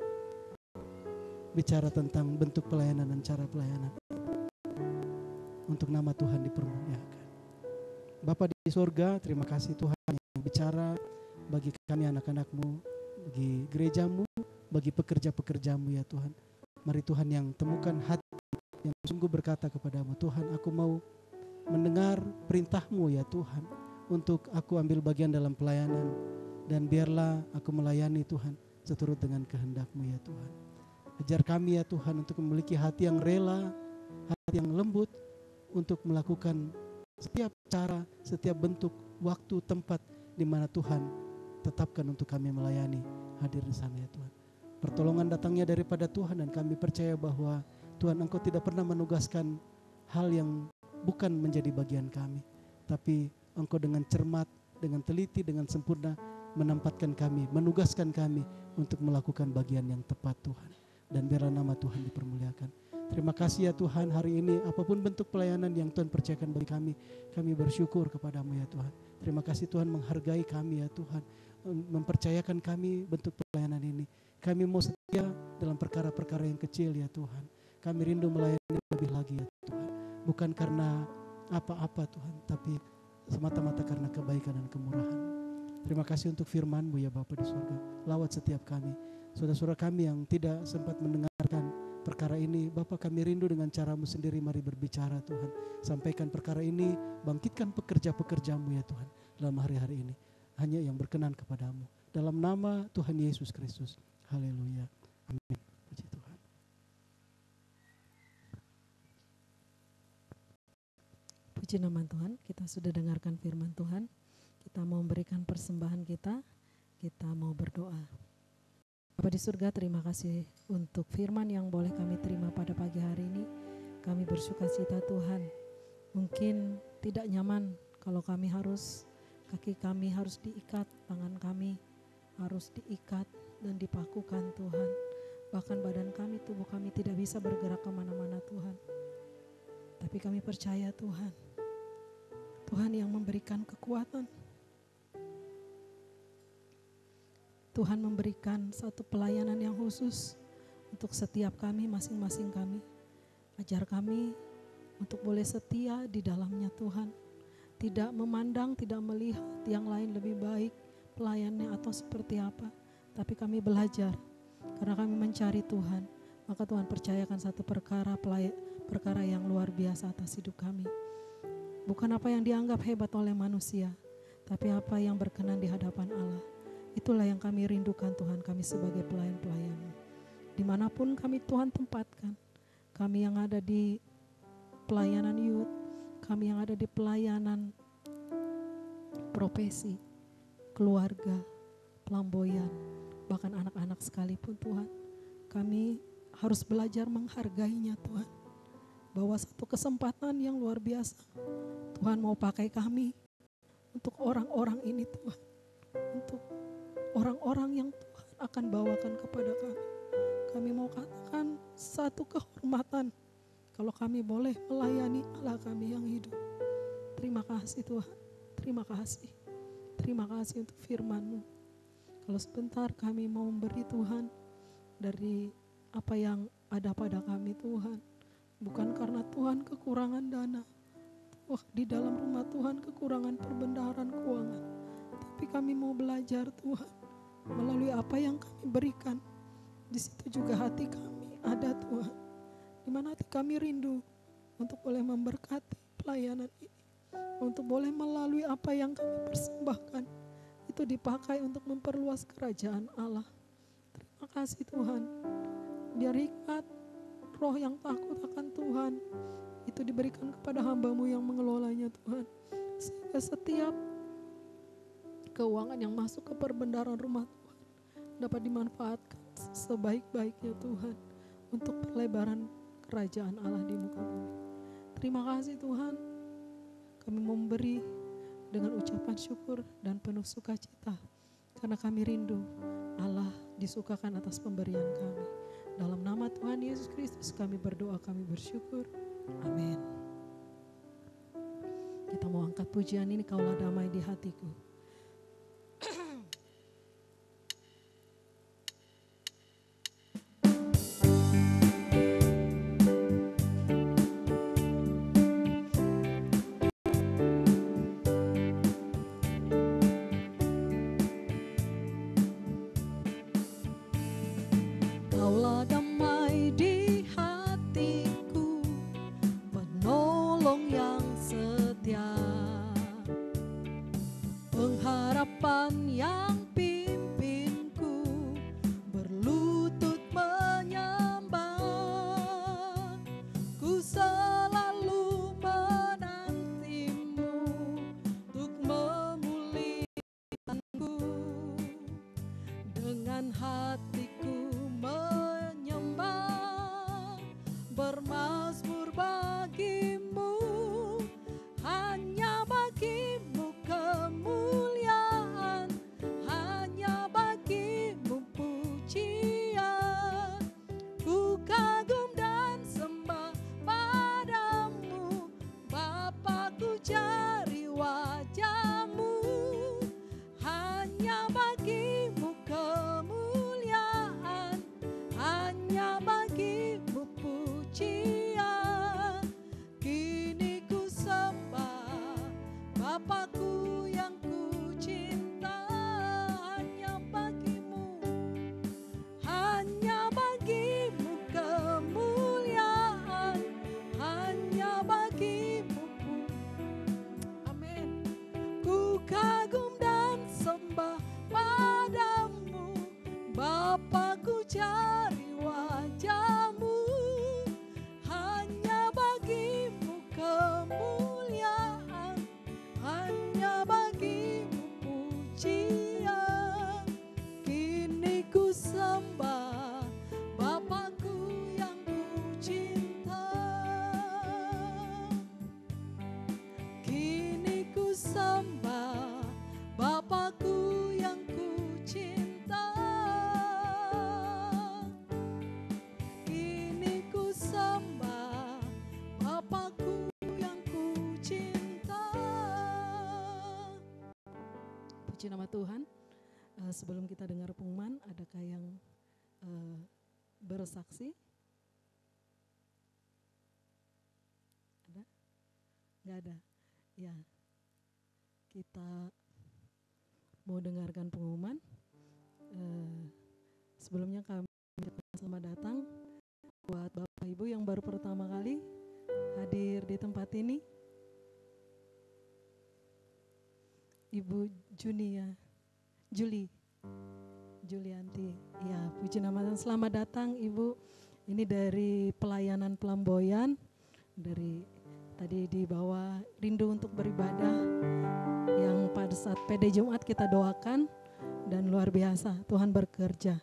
Speaker 3: bicara tentang bentuk pelayanan dan cara pelayanan, untuk nama Tuhan dipermuliakan. Bapa di surga, terima kasih Tuhan yang bicara bagi kami anak-anak-Mu, bagi gerejamu, bagi pekerja-pekerjamu ya Tuhan. Mari Tuhan yang temukan hati yang sungguh berkata kepadamu, Tuhan aku mau mendengar perintah-Mu ya Tuhan, untuk aku ambil bagian dalam pelayanan, dan biarlah aku melayani Tuhan seturut dengan kehendak-Mu ya Tuhan. Ajar kami ya Tuhan untuk memiliki hati yang rela, hati yang lembut, untuk melakukan setiap cara, setiap bentuk, waktu, tempat di mana Tuhan tetapkan untuk kami melayani, hadir di sana ya Tuhan. Pertolongan datangnya daripada Tuhan, dan kami percaya bahwa Tuhan Engkau tidak pernah menugaskan hal yang bukan menjadi bagian kami, tapi Engkau dengan cermat, dengan teliti, dengan sempurna menempatkan kami, menugaskan kami untuk melakukan bagian yang tepat Tuhan. Dan biarlah nama Tuhan dipermuliakan. Terima kasih ya Tuhan, hari ini apapun bentuk pelayanan yang Tuhan percayakan bagi kami bersyukur kepadamu ya Tuhan. Terima kasih Tuhan menghargai kami ya Tuhan, mempercayakan kami bentuk pelayanan ini. Kami mau setia dalam perkara-perkara yang kecil ya Tuhan. Kami rindu melayani lebih lagi ya Tuhan. Bukan karena apa-apa Tuhan, tapi semata-mata karena kebaikan dan kemurahan. Terima kasih untuk firman-Mu ya Bapa di surga. Lawat setiap kami, saudara-saudara kami yang tidak sempat mendengarkan perkara ini, Bapa kami rindu dengan cara-Mu sendiri, mari berbicara Tuhan. Sampaikan perkara ini, bangkitkan pekerja-pekerja-Mu ya Tuhan dalam hari-hari ini. Hanya yang berkenan kepadamu. Dalam nama Tuhan Yesus Kristus. Haleluya. Amin. Puji Tuhan.
Speaker 2: Puji nama Tuhan, kita sudah dengarkan firman Tuhan. Kita mau memberikan persembahan kita mau berdoa. Bapa di surga, terima kasih untuk firman yang boleh kami terima pada pagi hari ini. Kami bersukacita Tuhan. Mungkin tidak nyaman kalau kaki kami harus diikat, tangan kami harus diikat dan dipakukan Tuhan. Bahkan badan kami, tubuh kami tidak bisa bergerak kemana-mana Tuhan. Tapi kami percaya Tuhan, Tuhan yang memberikan kekuatan. Tuhan memberikan satu pelayanan yang khusus untuk setiap kami, masing-masing kami. Ajar kami untuk boleh setia di dalamnya Tuhan. Tidak memandang, tidak melihat yang lain lebih baik pelayannya atau seperti apa. Tapi kami belajar karena kami mencari Tuhan. Maka Tuhan percayakan satu perkara yang luar biasa atas hidup kami. Bukan apa yang dianggap hebat oleh manusia, tapi apa yang berkenan di hadapan Allah. Itulah yang kami rindukan Tuhan, kami sebagai pelayan-pelayan-Mu. Dimanapun kami Tuhan tempatkan, kami yang ada di pelayanan youth, kami yang ada di pelayanan profesi, keluarga, pelamboyan, bahkan anak-anak sekalipun Tuhan, kami harus belajar menghargainya Tuhan. Bahwa satu kesempatan yang luar biasa, Tuhan mau pakai kami untuk orang-orang ini Tuhan. Untuk orang-orang yang Tuhan akan bawakan kepada kami. Kami mau katakan satu kehormatan kalau kami boleh melayani Allah kami yang hidup. Terima kasih Tuhan, terima kasih. Terima kasih untuk firman-Mu. Kalau sebentar kami mau memberi Tuhan dari apa yang ada pada kami Tuhan. Bukan karena Tuhan kekurangan dana. Di dalam rumah Tuhan kekurangan perbendaharaan keuangan. Tapi kami mau belajar Tuhan. melalui apa yang kami berikan. Di situ juga hati kami ada Tuhan, di mana hati kami rindu untuk boleh memberkati pelayanan ini, untuk boleh melalui apa yang kami persembahkan itu dipakai untuk memperluas kerajaan Allah. Terima kasih Tuhan, biar hikmat roh yang takut akan Tuhan itu diberikan kepada hamba-Mu yang mengelolanya Tuhan, sehingga setiap keuangan yang masuk ke perbendaharaan rumah Tuhan dapat dimanfaatkan sebaik-baiknya Tuhan untuk perlebaran kerajaan Allah di muka bumi. Terima kasih Tuhan, kami memberi dengan ucapan syukur dan penuh sukacita karena kami rindu Allah disukakan atas pemberian kami. Dalam nama Tuhan Yesus Kristus kami berdoa, kami bersyukur. Amin. Kita mau angkat pujian ini, Kaulah damai di hatiku. Kaulah damai di hatiku, penolong yang setia, pengharapan yang pimpinku, berlutut menyembah. Ku selalu menantimu untuk memulihkanku, dengan hatiku menyembah, bermazmur bagimu, hanya bagimu kemuliaan, hanya bagimu pujian. Ku kagum dan sembah padamu, Bapa, ku cari wajahmu, hanya bagimu kemuliaan, hanya bagimu pujian. Kini ku sembah Bapakku yang ku cinta, hanya bagimu, hanya bagimu kemuliaan, hanya bagimu. Amin. Ku kagum dan sembah padamu, Bapa, ku cari wajahmu, hanya bagimu kemuliaan, hanya bagimu pujian. Kini ku sembah Bapakku yang ku cinta, kini ku sembah Bapakku yang ku cinta, kini ku sembah Bapakku yang ku cinta. Puji nama Tuhan. Sebelum kita dengar pengumuman, adakah yang bersaksi? Ada? Nggak ada? Ya, kita mau dengarkan pengumuman. Sebelumnya kami selamat datang buat Bapak Ibu yang baru pertama kali hadir di tempat ini. Ibu Julianti, ya, puji nama Tuhan. Selamat datang Ibu. Ini dari pelayanan Pelamboyan, dari tadi di bawah rindu untuk beribadah yang pada saat PD Jumat kita doakan, dan luar biasa Tuhan bekerja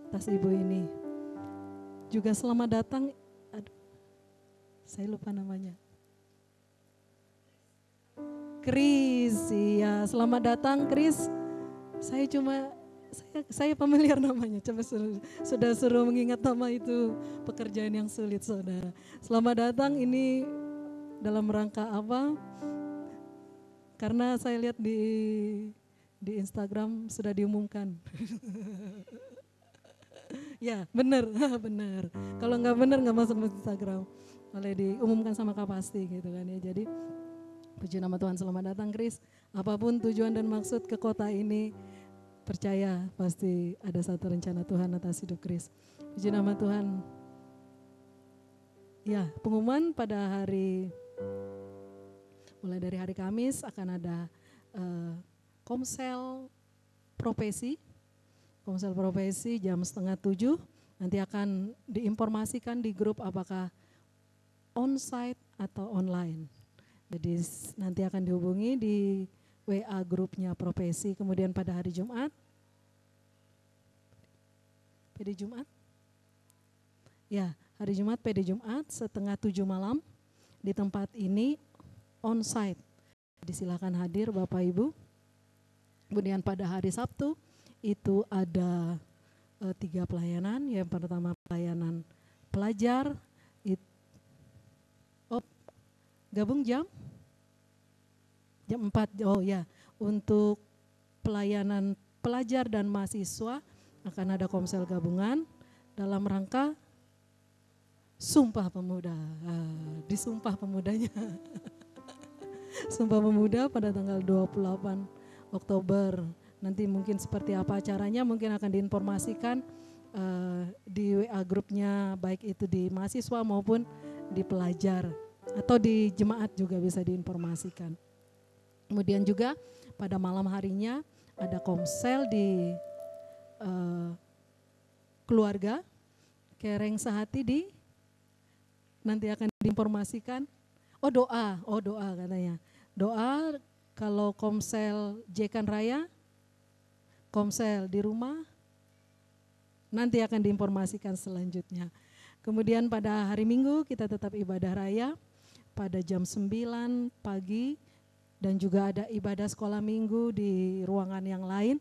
Speaker 2: atas Ibu ini. Juga selamat datang, saya lupa namanya, Kris. Ya, selamat datang Kris. Saya familiar namanya, coba sudah suruh mengingat nama itu pekerjaan yang sulit saudara. Selamat datang, ini dalam rangka apa? Karena saya lihat di Instagram sudah diumumkan. Ya, benar. Kalau nggak benar nggak masuk ke Instagram. Boleh diumumkan sama Kak Pasti gitu kan ya. Jadi puji nama Tuhan, selamat datang Kris. Apapun tujuan dan maksud ke kota ini, percaya pasti ada satu rencana Tuhan atas hidup Chris. Puji nama Tuhan. Ya, pengumuman pada mulai dari hari Kamis akan ada komsel profesi jam 6:30. Nanti akan diinformasikan di grup apakah on-site atau online. Jadi nanti akan dihubungi di WA grupnya profesi. Kemudian pada hari Jumat, PD Jumat? Ya, hari Jumat PD Jumat 6:30 malam di tempat ini on-site. Jadi silakan hadir Bapak Ibu. Kemudian pada hari Sabtu itu ada 3 pelayanan. Yang pertama pelayanan pelajar, gabung jam 4. Oh ya, untuk pelayanan pelajar dan mahasiswa akan ada komsel gabungan dalam rangka Sumpah Pemuda. Di Sumpah Pemudanya. Sumpah Pemuda pada tanggal 28 Oktober. Nanti mungkin seperti apa acaranya mungkin akan diinformasikan di WA grupnya, baik itu di mahasiswa maupun di pelajar atau di jemaat juga bisa diinformasikan. Kemudian juga pada malam harinya ada komsel di keluarga Kereng Sehati nanti akan diinformasikan. Doa katanya. Doa kalau komsel Jekan Raya, komsel di rumah, nanti akan diinformasikan selanjutnya. Kemudian pada hari Minggu kita tetap ibadah raya pada jam 9 pagi dan juga ada ibadah sekolah minggu di ruangan yang lain.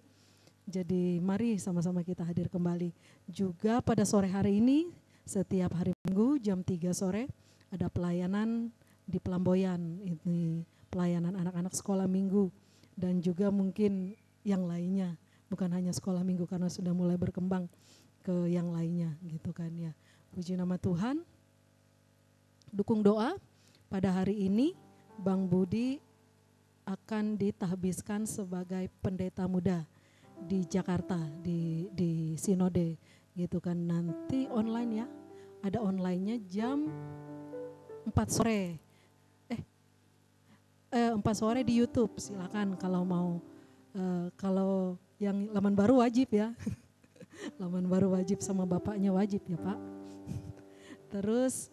Speaker 2: Jadi mari sama-sama kita hadir kembali. Juga pada sore hari ini setiap hari Minggu jam 3 sore ada pelayanan di Pelamboyan. Ini pelayanan anak-anak sekolah minggu dan juga mungkin yang lainnya. Bukan hanya sekolah minggu karena sudah mulai berkembang ke yang lainnya gitu kan ya. Puji nama Tuhan. Dukung doa pada hari ini Bang Budi akan ditahbiskan sebagai pendeta muda di Jakarta di Sinode gitu kan. Nanti online ya. Ada online-nya jam 4 sore. 4 sore di YouTube. Silakan kalau mau kalau yang Laman Baru wajib ya. Laman Baru wajib sama bapaknya wajib ya Pak. Terus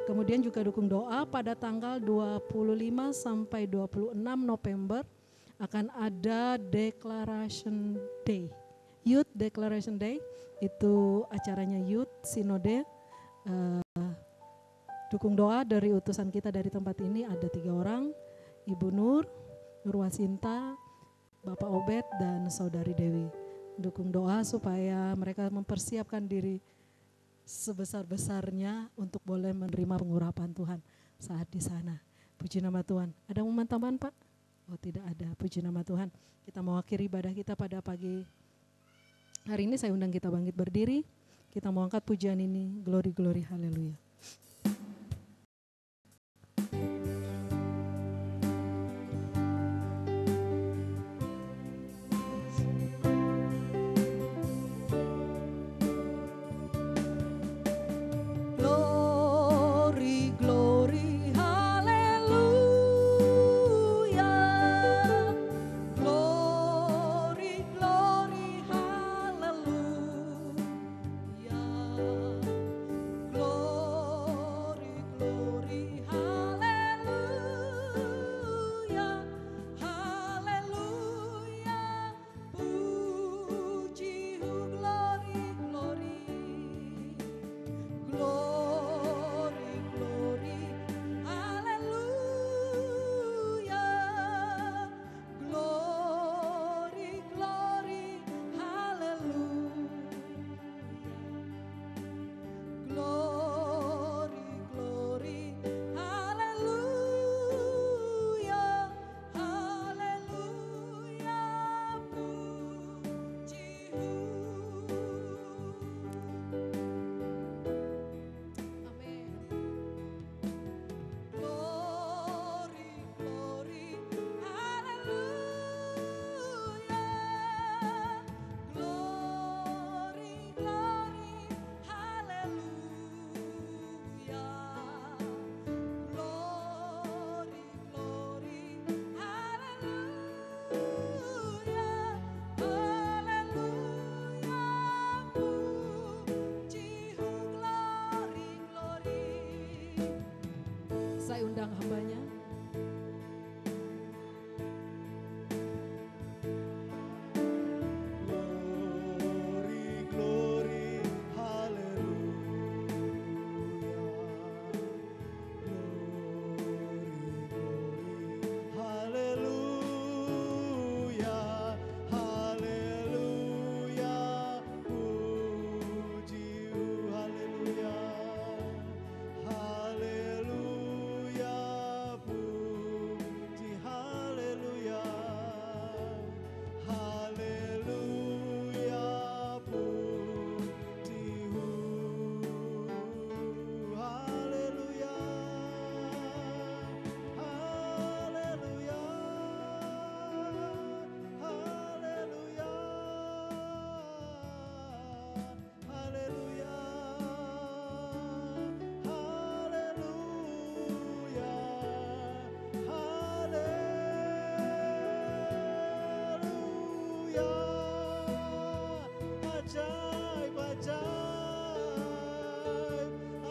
Speaker 2: kemudian juga dukung doa pada tanggal 25 sampai 26 November akan ada Declaration Day. Youth Declaration Day itu acaranya Youth Sinode. Dukung doa dari utusan kita dari tempat ini ada 3 orang, Ibu Nur Wasinta, Bapak Obed dan Saudari Dewi. Dukung doa supaya mereka mempersiapkan diri sebesar-besarnya untuk boleh menerima pengurapan Tuhan saat di sana. Puji nama Tuhan. Ada momen tambahan Pak? Oh tidak ada. Puji nama Tuhan. Kita mau akhiri ibadah kita pada pagi hari ini. Saya undang kita bangkit berdiri. Kita mau angkat pujian ini. Glory, glory, haleluya.
Speaker 4: Glory,
Speaker 2: undang hambanya.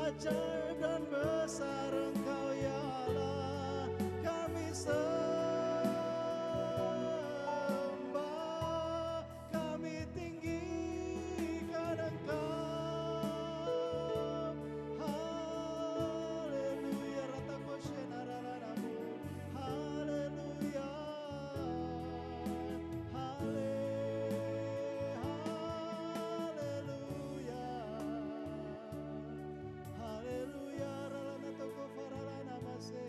Speaker 3: Ajaib dan besar Engkau ya Allah, kami sembah, kami tinggikan Engkau. Haleluya, ratakosenararamu. Haleluya, haleluya. Haleluya, ralana toko faralana mase,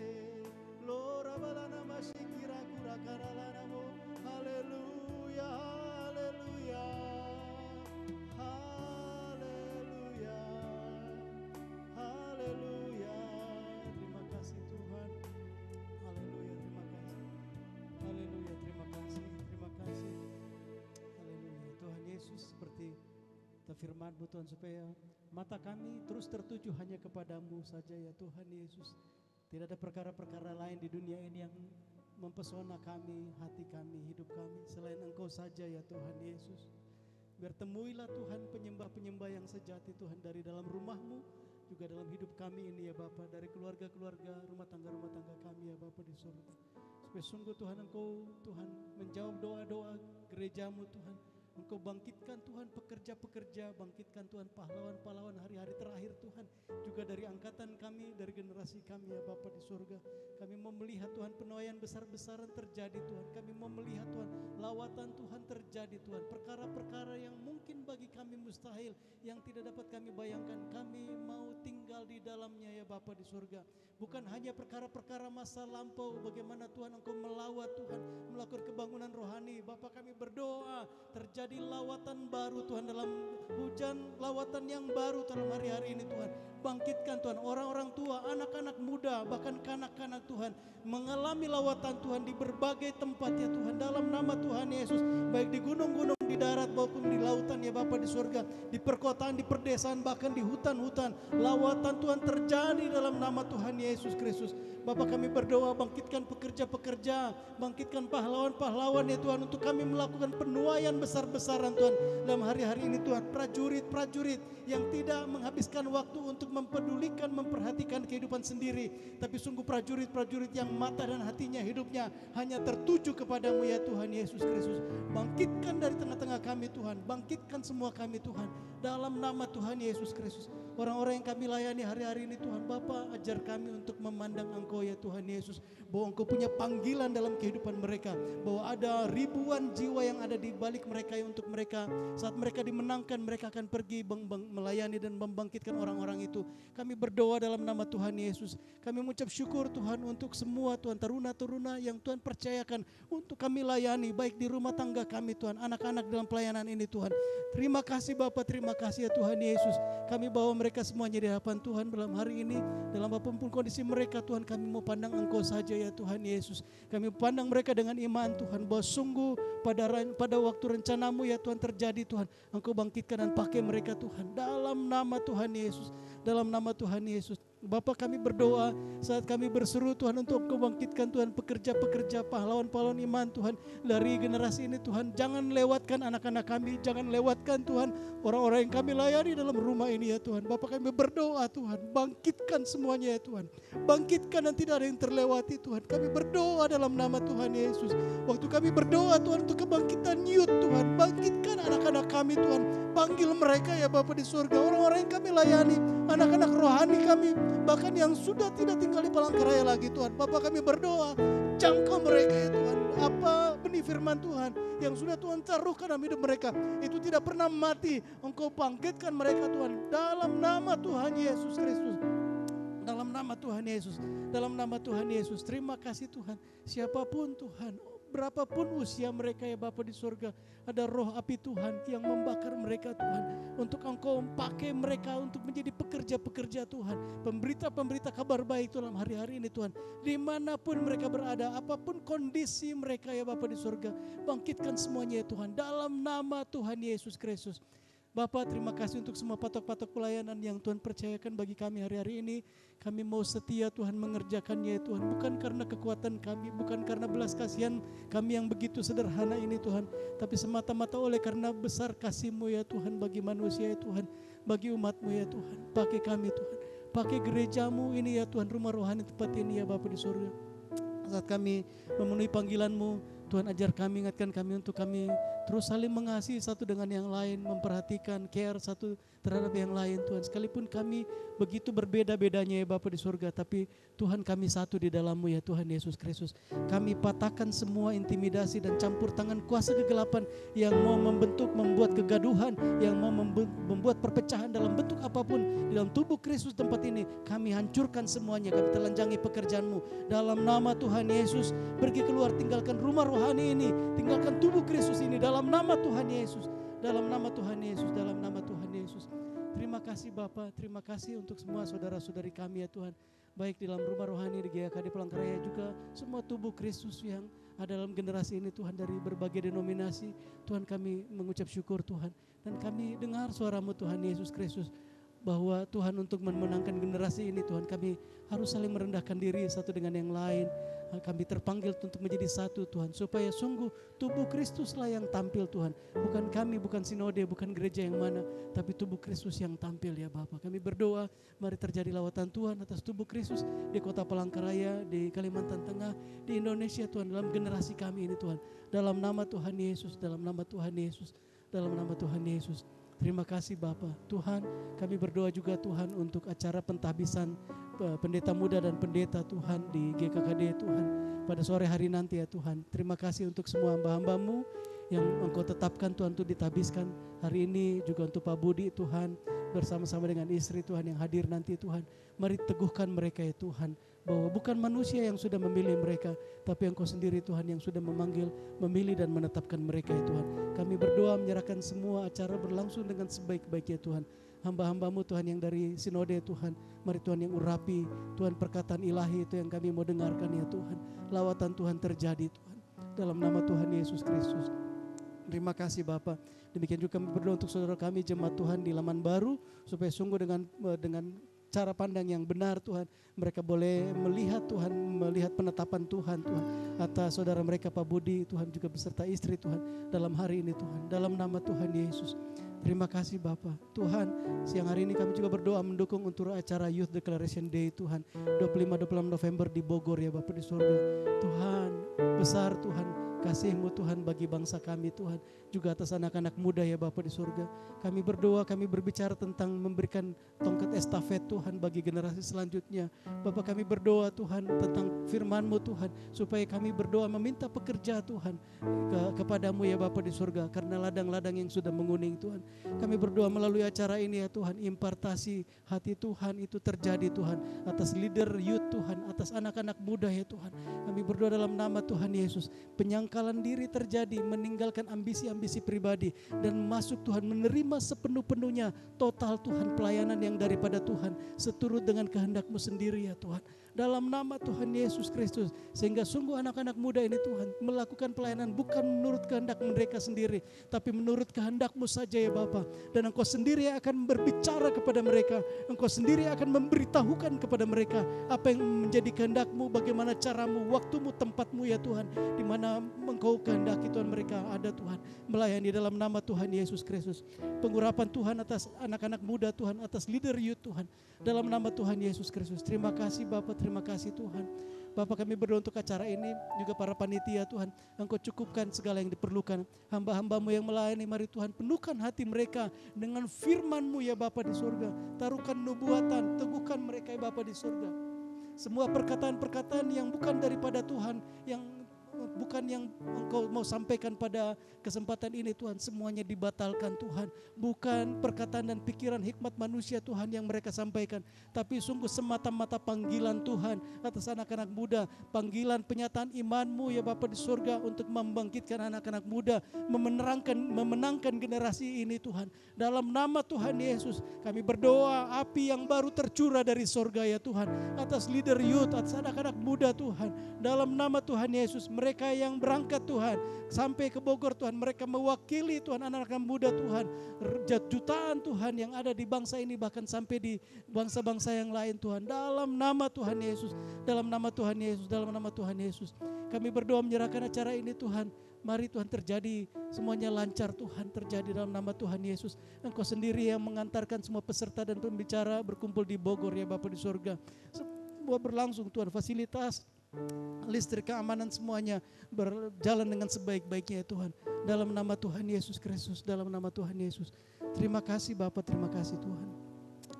Speaker 3: lora balana masikira kura karalana mo. Haleluya, haleluya, haleluya, haleluya. Terima kasih Tuhan. Haleluya, terima kasih. Haleluya, terima kasih, terima kasih. Haleluya, Tuhan Yesus, seperti firman-Mu Tuhan, supaya mata kami terus tertuju hanya kepadamu saja ya Tuhan Yesus. Tidak ada perkara-perkara lain di dunia ini yang mempesona kami, hati kami, hidup kami selain Engkau saja ya Tuhan Yesus. Biar temuilah Tuhan penyembah-penyembah yang sejati Tuhan, dari dalam rumah-Mu juga dalam hidup kami ini ya Bapa, dari keluarga-keluarga, rumah tangga kami ya Bapa di surga. Supaya sungguh Tuhan Engkau Tuhan menjawab doa-doa gereja-Mu Tuhan. Engkau bangkitkan Tuhan pekerja-pekerja, bangkitkan Tuhan pahlawan-pahlawan hari-hari terakhir Tuhan. Juga dari angkatan kami, dari generasi kami ya Bapa di surga. Kami mau melihat Tuhan penuaian besar-besaran terjadi Tuhan. Kami mau melihat Tuhan lawatan Tuhan terjadi Tuhan. Perkara-perkara yang mungkin bagi kami mustahil, yang tidak dapat kami bayangkan, kami mau tinggal di dalamnya ya Bapa di surga. Bukan hanya perkara-perkara masa lampau, bagaimana Tuhan Engkau melawat Tuhan, melakukan kebangunan rohani. Bapa, kami berdoa terjadi lawatan baru Tuhan, dalam hujan lawatan yang baru dalam hari-hari ini Tuhan. Bangkitkan Tuhan orang-orang tua, anak-anak muda, bahkan kanak-kanak Tuhan, mengalami lawatan Tuhan di berbagai tempat ya Tuhan, dalam nama Tuhan Yesus. Baik di gunung-gunung, di darat maupun di lautan ya Bapa di surga, di perkotaan, di perdesaan, bahkan di hutan-hutan, lawatan Tuhan terjadi dalam nama Tuhan Yesus Kristus. Bapa, kami berdoa bangkitkan pekerja-pekerja, bangkitkan pahlawan-pahlawan ya Tuhan, untuk kami melakukan penuaian besar-besaran Tuhan dalam hari-hari ini Tuhan. Prajurit-prajurit yang tidak menghabiskan waktu untuk mempedulikan, memperhatikan kehidupan sendiri, tapi sungguh prajurit-prajurit yang mata dan hatinya, hidupnya hanya tertuju kepadamu ya Tuhan Yesus Kristus. Bangkitkan dari tengah-tengah kami Tuhan, bangkitkan semua kami Tuhan, dalam nama Tuhan Yesus Kristus. Orang-orang yang kami layani hari-hari ini Tuhan, Bapa, ajar kami untuk memandang Engkau ya Tuhan Yesus, bahwa Engkau punya panggilan dalam kehidupan mereka, bahwa ada ribuan jiwa yang ada di balik mereka, yang untuk mereka saat mereka dimenangkan, mereka akan pergi melayani dan membangkitkan orang-orang itu. Kami berdoa dalam nama Tuhan Yesus. Kami mengucap syukur Tuhan untuk semua Tuhan taruna-taruna yang Tuhan percayakan untuk kami layani, baik di rumah tangga kami Tuhan, anak-anak dalam pelayanan ini Tuhan. Terima kasih Bapa, terima kasih ya Tuhan Yesus. Kami bawa mereka semuanya di hadapan Tuhan dalam hari ini, dalam apapun kondisi mereka Tuhan, kami mau pandang Engkau saja ya Tuhan Yesus. Kami pandang mereka dengan iman Tuhan, bahwa sungguh pada waktu rencanamu ya Tuhan terjadi Tuhan, Engkau bangkitkan dan pakai mereka Tuhan, dalam nama Tuhan Yesus. dalam nama Tuhan Yesus. Bapa, kami berdoa saat kami berseru Tuhan untuk Engkau bangkitkan Tuhan pekerja-pekerja pahlawan-pahlawan iman Tuhan dari generasi ini Tuhan. Jangan lewatkan anak-anak kami, jangan lewatkan Tuhan orang-orang yang kami layani dalam rumah ini ya Tuhan. Bapa, kami berdoa Tuhan, bangkitkan semuanya ya Tuhan. Bangkitkan dan tidak ada yang terlewati Tuhan. Kami berdoa dalam nama Tuhan Yesus. Waktu kami berdoa Tuhan untuk kebangkitan youth Tuhan, bangkitkan anak-anak kami Tuhan. Panggil mereka ya Bapa di surga, orang-orang yang kami layani, anak-anak rohani kami, bahkan yang sudah tidak tinggal di Palangkaraya lagi Tuhan. Bapak, kami berdoa, jangkau mereka ya Tuhan. Apa benih firman Tuhan yang sudah Tuhan taruhkan dalam hidup mereka, itu tidak pernah mati. Engkau bangkitkan mereka Tuhan, dalam nama Tuhan Yesus Kristus. Dalam nama Tuhan Yesus, dalam nama Tuhan Yesus. Terima kasih Tuhan, siapapun Tuhan, berapapun usia mereka ya Bapa di surga, ada roh api Tuhan yang membakar mereka Tuhan, untuk Engkau pakai mereka untuk menjadi pekerja-pekerja Tuhan, pemberita-pemberita kabar baik dalam hari-hari ini Tuhan. Dimanapun mereka berada, apapun kondisi mereka ya Bapa di surga, bangkitkan semuanya ya Tuhan, dalam nama Tuhan Yesus Kristus. Bapak, terima kasih untuk semua patok-patok pelayanan yang Tuhan percayakan bagi kami hari-hari ini. Kami mau setia Tuhan mengerjakannya ya Tuhan, bukan karena kekuatan kami, bukan karena belas kasihan kami yang begitu sederhana ini Tuhan, tapi semata-mata oleh karena besar kasih-Mu ya Tuhan bagi manusia ya Tuhan, bagi umat-Mu ya Tuhan. Pakai kami Tuhan, pakai gereja-Mu ini ya Tuhan, rumah rohani tempat ini ya Bapa di surga. Saat kami memenuhi panggilan-Mu Tuhan, ajar kami, ingatkan kami untuk kami terus saling mengasihi satu dengan yang lain, memperhatikan, care satu terhadap yang lain Tuhan. Sekalipun kami begitu berbeda-bedanya ya Bapa di surga, tapi Tuhan kami satu di dalam-Mu ya Tuhan Yesus Kristus. Kami patahkan semua intimidasi dan campur tangan kuasa kegelapan yang mau membuat kegaduhan, yang mau membuat perpecahan dalam bentuk apapun di dalam tubuh Kristus tempat ini. Kami hancurkan semuanya, kami telanjangi pekerjaan-Mu dalam nama Tuhan Yesus. Pergi keluar, tinggalkan rumah rohani ini, tinggalkan tubuh Kristus ini dalam nama Tuhan Yesus, dalam nama Tuhan Yesus, dalam nama Tuhan Yesus. Terima kasih Bapa, terima kasih untuk semua saudara-saudari kami ya Tuhan, baik di dalam rumah rohani di GKD Palangkaraya, juga semua tubuh Kristus yang ada dalam generasi ini Tuhan, dari berbagai denominasi. Tuhan, kami mengucap syukur Tuhan, dan kami dengar suara-Mu Tuhan Yesus Kristus, bahwa Tuhan untuk memenangkan generasi ini Tuhan, kami harus saling merendahkan diri satu dengan yang lain. Kami terpanggil untuk menjadi satu Tuhan, supaya sungguh tubuh Kristuslah yang tampil Tuhan. Bukan kami, bukan sinode, bukan gereja yang mana, tapi tubuh Kristus yang tampil ya Bapa. Kami berdoa, mari terjadi lawatan Tuhan atas tubuh Kristus di kota Palangkaraya, di Kalimantan Tengah, di Indonesia Tuhan, dalam generasi kami ini Tuhan. Dalam nama Tuhan Yesus, dalam nama Tuhan Yesus, dalam nama Tuhan Yesus. Terima kasih Bapa. Tuhan, kami berdoa juga Tuhan untuk acara pentahbisan pendeta muda dan pendeta Tuhan di GKKD Tuhan pada sore hari nanti ya Tuhan. Terima kasih untuk semua hamba-hamba-Mu yang Engkau tetapkan Tuhan untuk ditabiskan hari ini, juga untuk Pak Budi Tuhan, bersama-sama dengan istri Tuhan yang hadir nanti Tuhan. Mari teguhkan mereka ya Tuhan, bahwa bukan manusia yang sudah memilih mereka, tapi Engkau sendiri Tuhan yang sudah memanggil, memilih dan menetapkan mereka ya Tuhan. Kami berdoa menyerahkan semua acara berlangsung dengan sebaik-baiknya Tuhan. Hamba-hamba-Mu Tuhan yang dari sinode Tuhan, mari Tuhan yang urapi Tuhan, perkataan ilahi itu yang kami mau dengarkan ya Tuhan. Lawatan Tuhan terjadi Tuhan, dalam nama Tuhan Yesus Kristus. Terima kasih Bapa. Demikian juga kami berdoa untuk saudara kami jemaat Tuhan di Laman Baru, supaya sungguh dengan cara pandang yang benar Tuhan, mereka boleh melihat Tuhan, melihat penetapan Tuhan atas saudara mereka Pak Budi Tuhan, juga beserta istri Tuhan dalam hari ini Tuhan, dalam nama Tuhan Yesus. Terima kasih Bapa. Tuhan, siang hari ini kami juga berdoa mendukung untuk acara Youth Declaration Day Tuhan, 25-26 November di Bogor ya Bapa di surga. Tuhan, besar Tuhan kasih-Mu Tuhan bagi bangsa kami Tuhan, juga atas anak-anak muda ya Bapa di surga. Kami berdoa, kami berbicara tentang memberikan tongkat estafet Tuhan bagi generasi selanjutnya. Bapa, kami berdoa Tuhan tentang firman-Mu Tuhan, supaya kami berdoa meminta pekerja Tuhan kepada-Mu ya Bapa di surga, karena ladang-ladang yang sudah menguning Tuhan. Kami berdoa melalui acara ini ya Tuhan, impartasi hati Tuhan itu terjadi Tuhan, atas leader youth Tuhan, atas anak-anak muda ya Tuhan. Kami berdoa dalam nama Tuhan Yesus, penyangkal Penyangkalan diri terjadi, meninggalkan ambisi-ambisi pribadi, dan masuk Tuhan menerima sepenuh-penuhnya total Tuhan pelayanan yang daripada Tuhan, seturut dengan kehendak-Mu sendiri ya Tuhan. Dalam nama Tuhan Yesus Kristus, sehingga sungguh anak-anak muda ini Tuhan melakukan pelayanan bukan menurut kehendak mereka sendiri, tapi menurut kehendak-Mu saja ya Bapa. Dan Engkau sendiri akan berbicara kepada mereka, Engkau sendiri akan memberitahukan kepada mereka apa yang menjadi kehendak-Mu, bagaimana cara-Mu, waktu-Mu, tempat-Mu ya Tuhan, di mana Engkau kehendaki Tuhan mereka ada Tuhan, melayani dalam nama Tuhan Yesus Kristus. Pengurapan Tuhan atas anak-anak muda Tuhan, atas leader youth Tuhan, dalam nama Tuhan Yesus Kristus. Terima kasih Bapa, terima kasih Tuhan. Bapak, kami berdoa untuk acara ini, juga para panitia Tuhan, Engkau cukupkan segala yang diperlukan. Hamba-hamba-Mu yang melayani, mari Tuhan penuhkan hati mereka dengan firman-Mu ya Bapa di surga. Taruhkan nubuatan, teguhkan mereka ya Bapa di surga. Semua perkataan-perkataan yang bukan daripada Tuhan, yang bukan yang Engkau mau sampaikan pada kesempatan ini Tuhan, semuanya dibatalkan Tuhan. Bukan perkataan dan pikiran hikmat manusia Tuhan yang mereka sampaikan, tapi sungguh semata-mata panggilan Tuhan atas anak-anak muda, panggilan penyataan iman-Mu ya Bapa di surga untuk membangkitkan anak-anak muda, memenangkan generasi ini Tuhan. Dalam nama Tuhan Yesus kami berdoa, api yang baru tercurah dari surga ya Tuhan, atas leader youth, atas anak-anak muda Tuhan. Dalam nama Tuhan Yesus, mereka yang berangkat Tuhan sampai ke Bogor Tuhan, mereka mewakili Tuhan anak-anak muda Tuhan, jutaan Tuhan yang ada di bangsa ini, bahkan sampai di bangsa-bangsa yang lain Tuhan. Dalam nama Tuhan Yesus, dalam nama Tuhan Yesus, dalam nama Tuhan Yesus, kami berdoa menyerahkan acara ini Tuhan. Mari Tuhan terjadi semuanya lancar Tuhan, terjadi dalam nama Tuhan Yesus. Engkau sendiri yang mengantarkan semua peserta dan pembicara berkumpul di Bogor ya Bapa di surga. Semua berlangsung Tuhan, fasilitas, listrik, keamanan semuanya berjalan dengan sebaik-baiknya ya Tuhan. Dalam nama Tuhan Yesus Kristus, dalam nama Tuhan Yesus. Terima kasih Bapa, terima kasih Tuhan.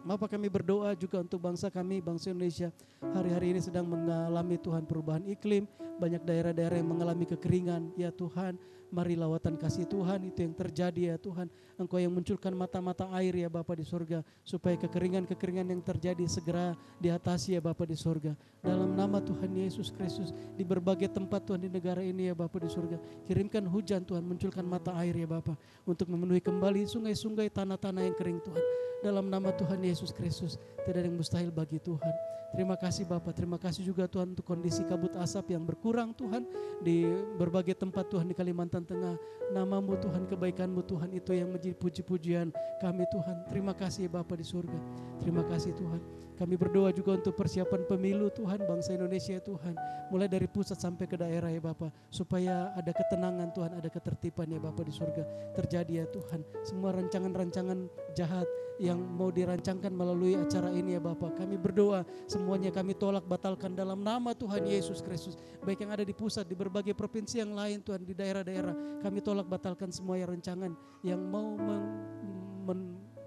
Speaker 3: Bapak, kami berdoa juga untuk bangsa kami, bangsa Indonesia. Hari-hari ini sedang mengalami Tuhan perubahan iklim. Banyak daerah-daerah yang mengalami kekeringan. Ya Tuhan, mari lawatan kasih Tuhan itu yang terjadi ya Tuhan. Engkau yang munculkan mata-mata air ya Bapa di surga, supaya kekeringan-kekeringan yang terjadi segera diatasi ya Bapa di surga. Dalam nama Tuhan Yesus Kristus, di berbagai tempat Tuhan di negara ini ya Bapa di surga, kirimkan hujan Tuhan, munculkan mata air ya Bapa, untuk memenuhi kembali sungai-sungai, tanah-tanah yang kering Tuhan. Dalam nama Tuhan Yesus Kristus, tidak ada yang mustahil bagi Tuhan. Terima kasih Bapa, terima kasih juga Tuhan untuk kondisi kabut asap yang berkurang Tuhan di berbagai tempat Tuhan di Kalimantan Tengah. Nama-Mu Tuhan, kebaikan-Mu Tuhan, itu yang menjadi puji-pujian kami Tuhan. Terima kasih Bapa di surga, terima kasih Tuhan. Kami berdoa juga untuk persiapan pemilu Tuhan, bangsa Indonesia Tuhan, mulai dari pusat sampai ke daerah ya Bapa, supaya ada ketenangan Tuhan, ada ketertiban ya Bapa di surga terjadi ya Tuhan. Semua rancangan-rancangan jahat yang mau dirancangkan melalui acara ini ya Bapa, kami berdoa semuanya kami tolak, batalkan dalam nama Tuhan Yesus Kristus. Baik yang ada di pusat, di berbagai provinsi yang lain Tuhan, di daerah-daerah, kami tolak, batalkan semua yang rancangan yang mau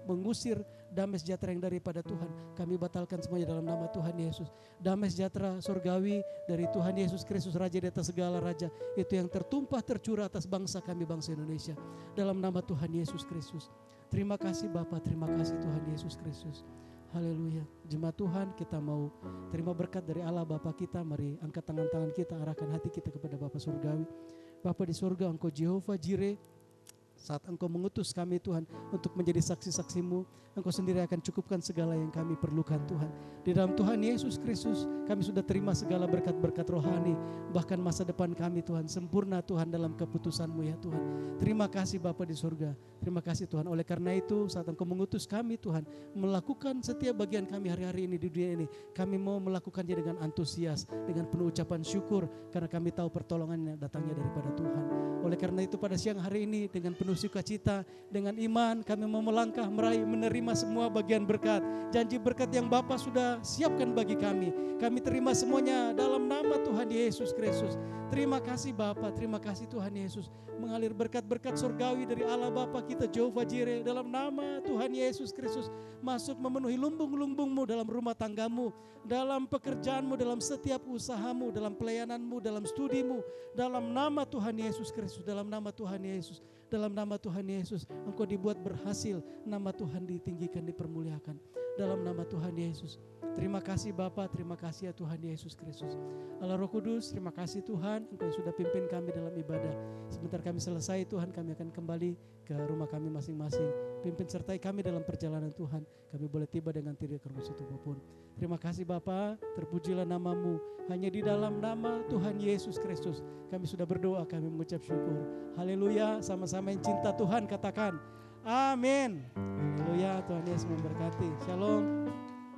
Speaker 3: mengusir damai sejahtera yang daripada Tuhan. Kami batalkan semuanya dalam nama Tuhan Yesus. Damai sejahtera surgawi dari Tuhan Yesus Kristus, Raja di atas segala raja, itu yang tertumpah tercurah atas bangsa kami, bangsa Indonesia, dalam nama Tuhan Yesus Kristus. Terima kasih Bapa, terima kasih Tuhan Yesus Kristus. Haleluya. Jemaat Tuhan, kita mau terima berkat dari Allah Bapa kita. Mari angkat tangan-tangan kita, arahkan hati kita kepada Bapa surgawi. Bapa di surga, Engkau Jehovah Jireh. Saat Engkau mengutus kami Tuhan untuk menjadi saksi-saksi-Mu, Engkau sendiri akan cukupkan segala yang kami perlukan Tuhan. Di dalam Tuhan Yesus Kristus kami sudah terima segala berkat-berkat rohani, bahkan masa depan kami Tuhan sempurna Tuhan dalam keputusan-Mu ya Tuhan. Terima kasih Bapa di surga, terima kasih Tuhan. Oleh karena itu saat Engkau mengutus kami Tuhan melakukan setiap bagian kami hari-hari ini di dunia ini, kami mau melakukannya dengan antusias, dengan penuh ucapan syukur, karena kami tahu pertolongannya datangnya daripada Tuhan. Oleh karena itu pada siang hari ini dengan penuh sukacita, dengan iman kami mau melangkah meraih menerima semua bagian berkat, janji berkat yang Bapa sudah siapkan bagi kami. Kami terima semuanya dalam nama Tuhan Yesus Kristus. Terima kasih Bapa, terima kasih Tuhan Yesus. Mengalir berkat-berkat surgawi dari Allah Bapa kita Jehovah Jireh dalam nama Tuhan Yesus Kristus. Masuk memenuhi lumbung-lumbung-Mu dalam rumah tanggamu, dalam pekerjaanmu, dalam setiap usahamu, dalam pelayananmu, dalam studimu, dalam nama Tuhan Yesus Kristus, dalam nama Tuhan Yesus. Dalam nama Tuhan Yesus, Engkau dibuat berhasil, nama Tuhan ditinggikan, dipermuliakan. dalam nama Tuhan Yesus. Terima kasih Bapa, terima kasih ya Tuhan Yesus Kristus. Allah Roh Kudus, terima kasih Tuhan, Engkau yang sudah pimpin kami dalam ibadah. Sebentar kami selesai Tuhan, kami akan kembali ke rumah kami masing-masing. Pimpin sertai kami dalam perjalanan Tuhan. Kami boleh tiba dengan tidak kerumus itu apapun. Terima kasih Bapa, terpujilah namamu. Hanya di dalam nama Tuhan Yesus Kristus kami sudah berdoa, kami mengucap syukur. Haleluya, sama-sama yang cinta Tuhan katakan amin. Haleluya, Tuhan Yesus memberkati. Shalom.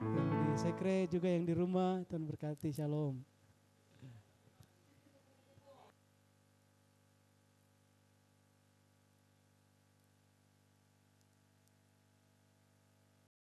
Speaker 3: Yang di sekre juga yang di rumah, Tuhan berkati. Shalom.